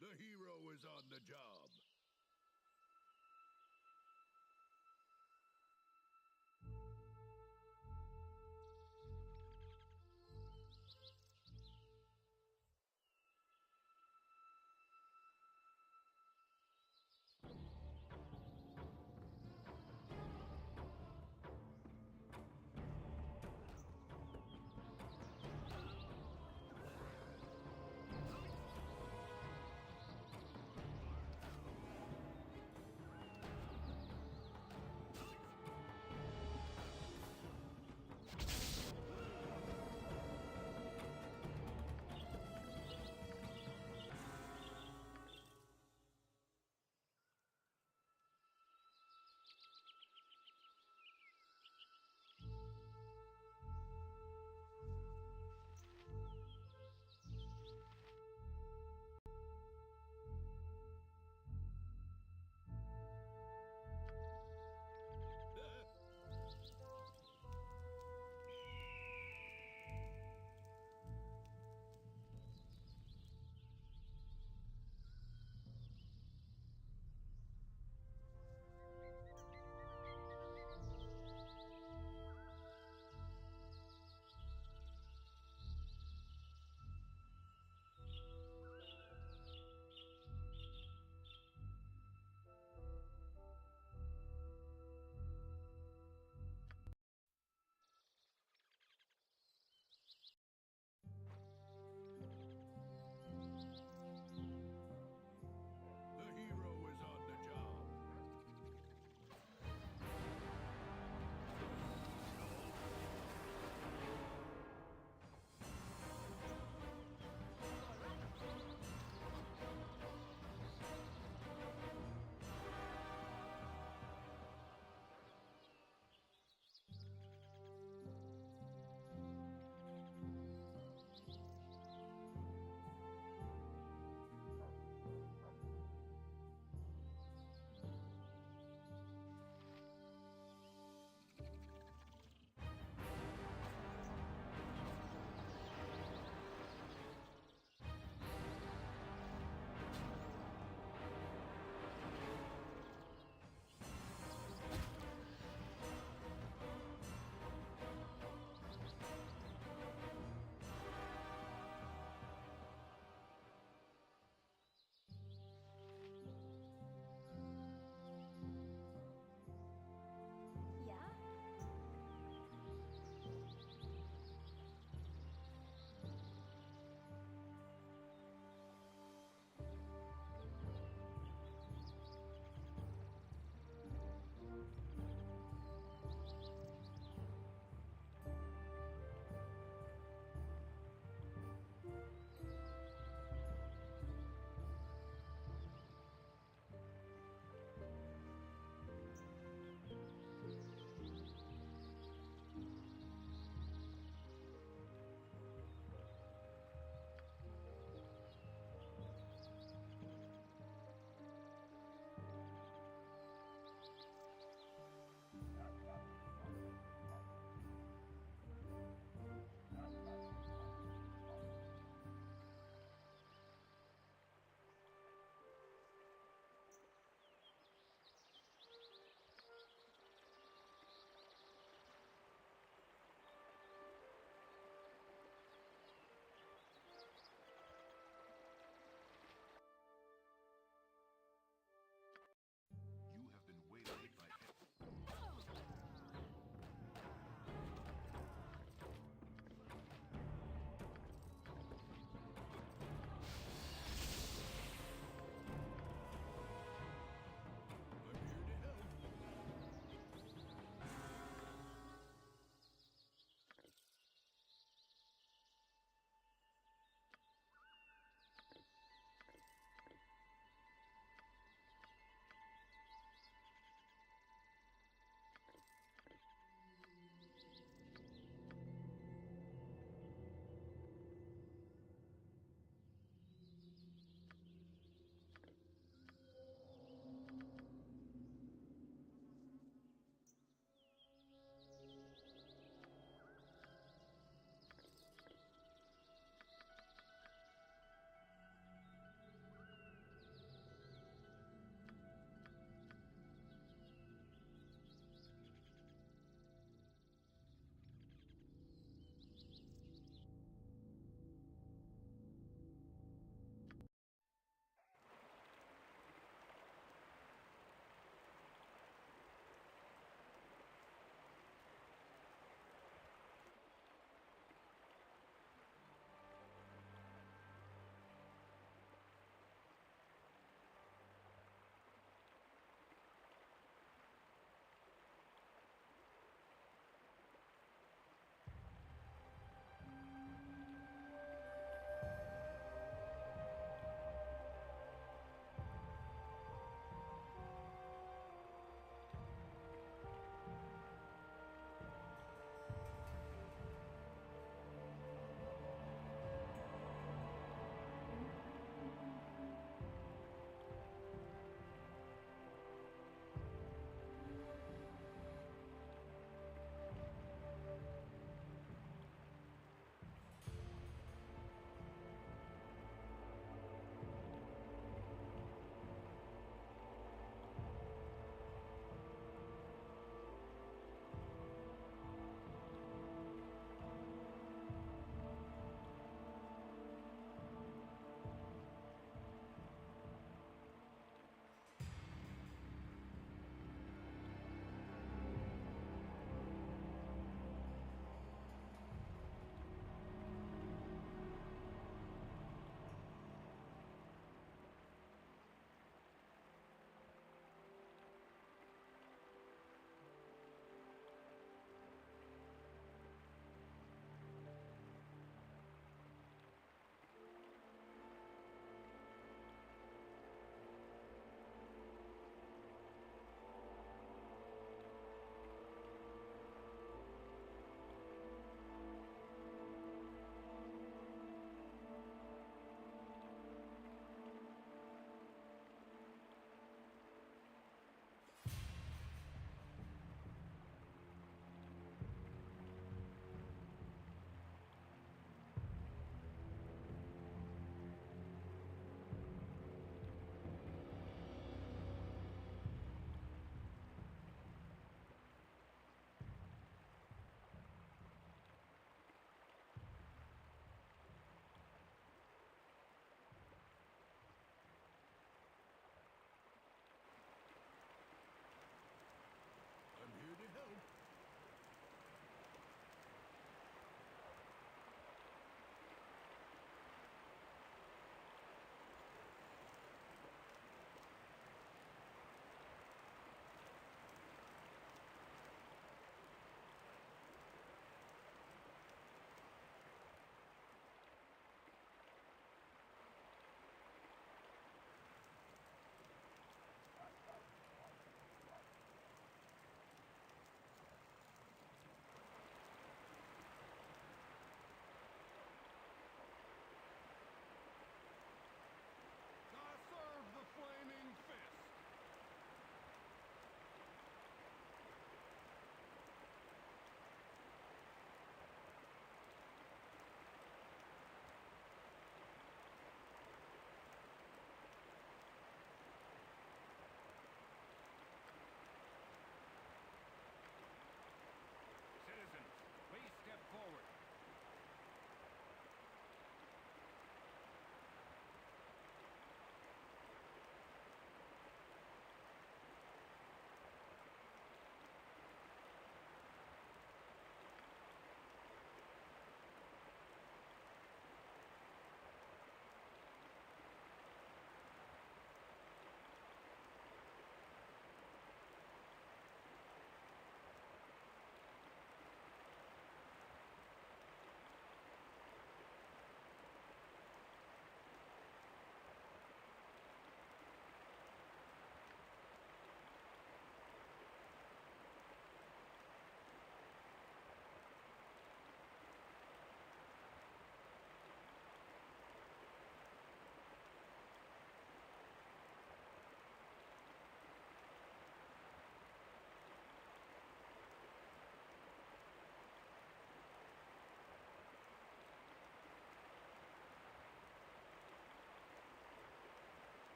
The hero is on the job.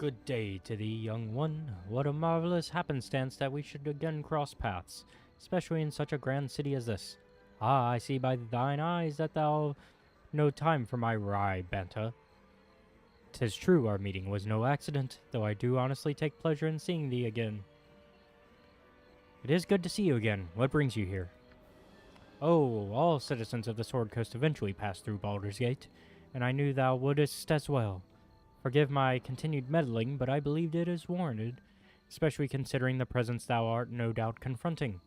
Good day to thee, young one. What a marvelous happenstance that we should again cross paths, especially in such a grand city as this. Ah, I see by thine eyes that thou no time for my wry banter. 'Tis true our meeting was no accident, though I do honestly take pleasure in seeing thee again. It is good to see you again. What brings you here? Oh, all citizens of the Sword Coast eventually pass through Baldur's Gate, and I knew thou wouldst as well. Forgive my continued meddling, but I believed it is warranted, especially considering the presence thou art no doubt confronting.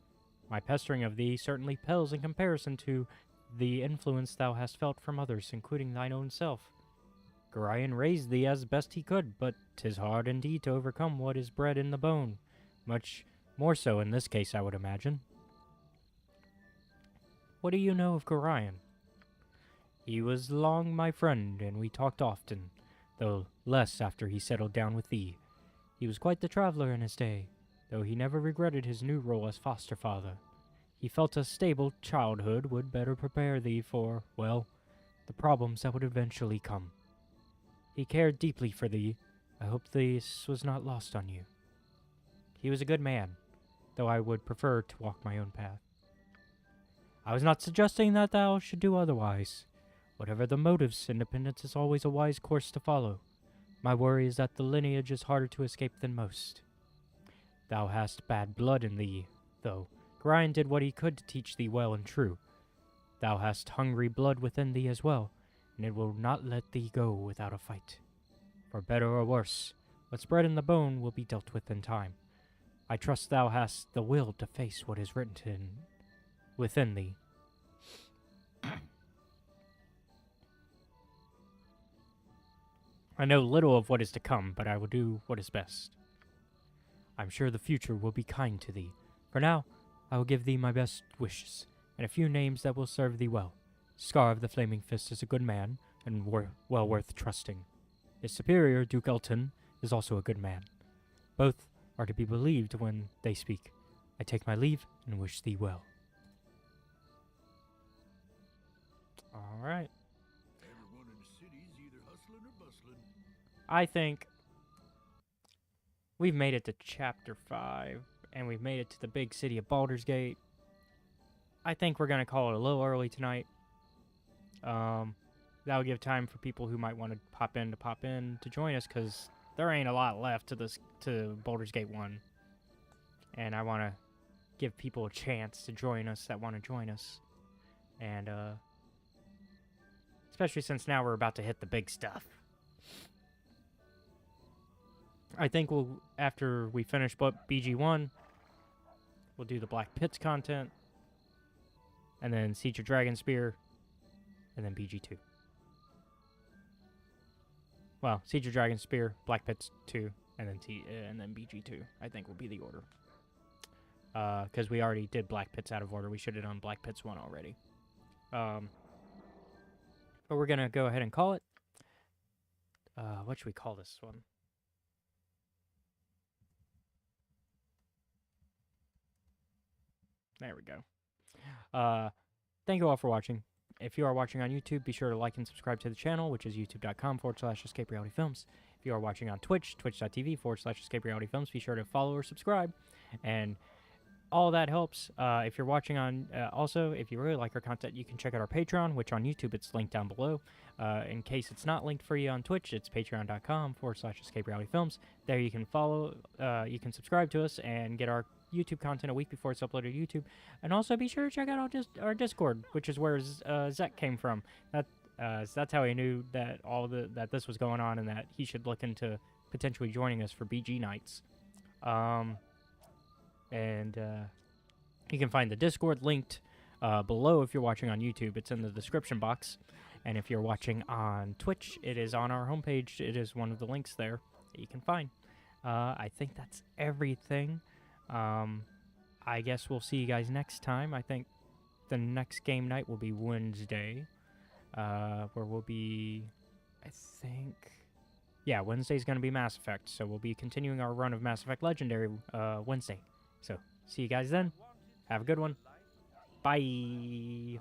My pestering of thee certainly pales in comparison to the influence thou hast felt from others, including thine own self. Gorion raised thee as best he could, but 'tis hard indeed to overcome what is bred in the bone. Much more so in this case, I would imagine. What do you know of Gorion? He was long my friend, and we talked often, though less after he settled down with thee. He was quite the traveler in his day, though he never regretted his new role as foster father. He felt a stable childhood would better prepare thee for, well, the problems that would eventually come. He cared deeply for thee. I hope this was not lost on you. He was a good man, though I would prefer to walk my own path. I was not suggesting that thou should do otherwise. Whatever the motives, independence is always a wise course to follow. My worry is that the lineage is harder to escape than most. Thou hast bad blood in thee, though. Gorion did what he could to teach thee well and true. Thou hast hungry blood within thee as well, and it will not let thee go without a fight. For better or worse, what's bred in the bone will be dealt with in time. I trust thou hast the will to face what is written within thee. I know little of what is to come, but I will do what is best. I'm sure the future will be kind to thee. For now, I will give thee my best wishes, and a few names that will serve thee well. Scar of the Flaming Fist is a good man, and well worth trusting. His superior, Duke Elton, is also a good man. Both are to be believed when they speak. I take my leave, and wish thee well. Alright. Everyone in the city's either hustling or bustling. I think we've made it to Chapter 5, and we've made it to the big city of Baldur's Gate. I think we're going to call it a little early tonight. That'll give time for people who might want to pop in to join us, because there ain't a lot left to Baldur's Gate 1. And I want to give people a chance to join us that want to join us. And, especially since now we're about to hit the big stuff. I think after we finish BG1, we'll do the Black Pits content, and then Siege of Dragonspear, and then BG2. Well, Siege of Dragonspear, Black Pits 2, and then BG2, I think will be the order. Because we already did Black Pits out of order. We should have done Black Pits 1 already. But we're going to go ahead and call it. What should we call this one? There we go. Thank you all for watching. If you are watching on YouTube, be sure to like and subscribe to the channel, which is youtube.com/Escape Reality Films. If you are watching on Twitch, twitch.tv/Escape Reality Films, be sure to follow or subscribe. And all that helps. If you're watching on, also, if you really like our content, you can check out our Patreon, which on YouTube, it's linked down below. In case it's not linked for you on Twitch, it's patreon.com/Escape Reality Films. There you can follow, you can subscribe to us and get our YouTube content a week before it's uploaded to YouTube. And also be sure to check out our Discord, which is where Zek came from. That's how he knew that that this was going on and that he should look into potentially joining us for BG nights. You can find the Discord linked below if you're watching on YouTube. It's in the description box. And if you're watching on Twitch, it is on our homepage. It is one of the links there that you can find. I think that's everything. I guess we'll see you guys next time. I think the next game night will be Wednesday. Where we'll be, Wednesday's going to be Mass Effect. So we'll be continuing our run of Mass Effect Legendary Wednesday. So, see you guys then. Have a good one. Bye.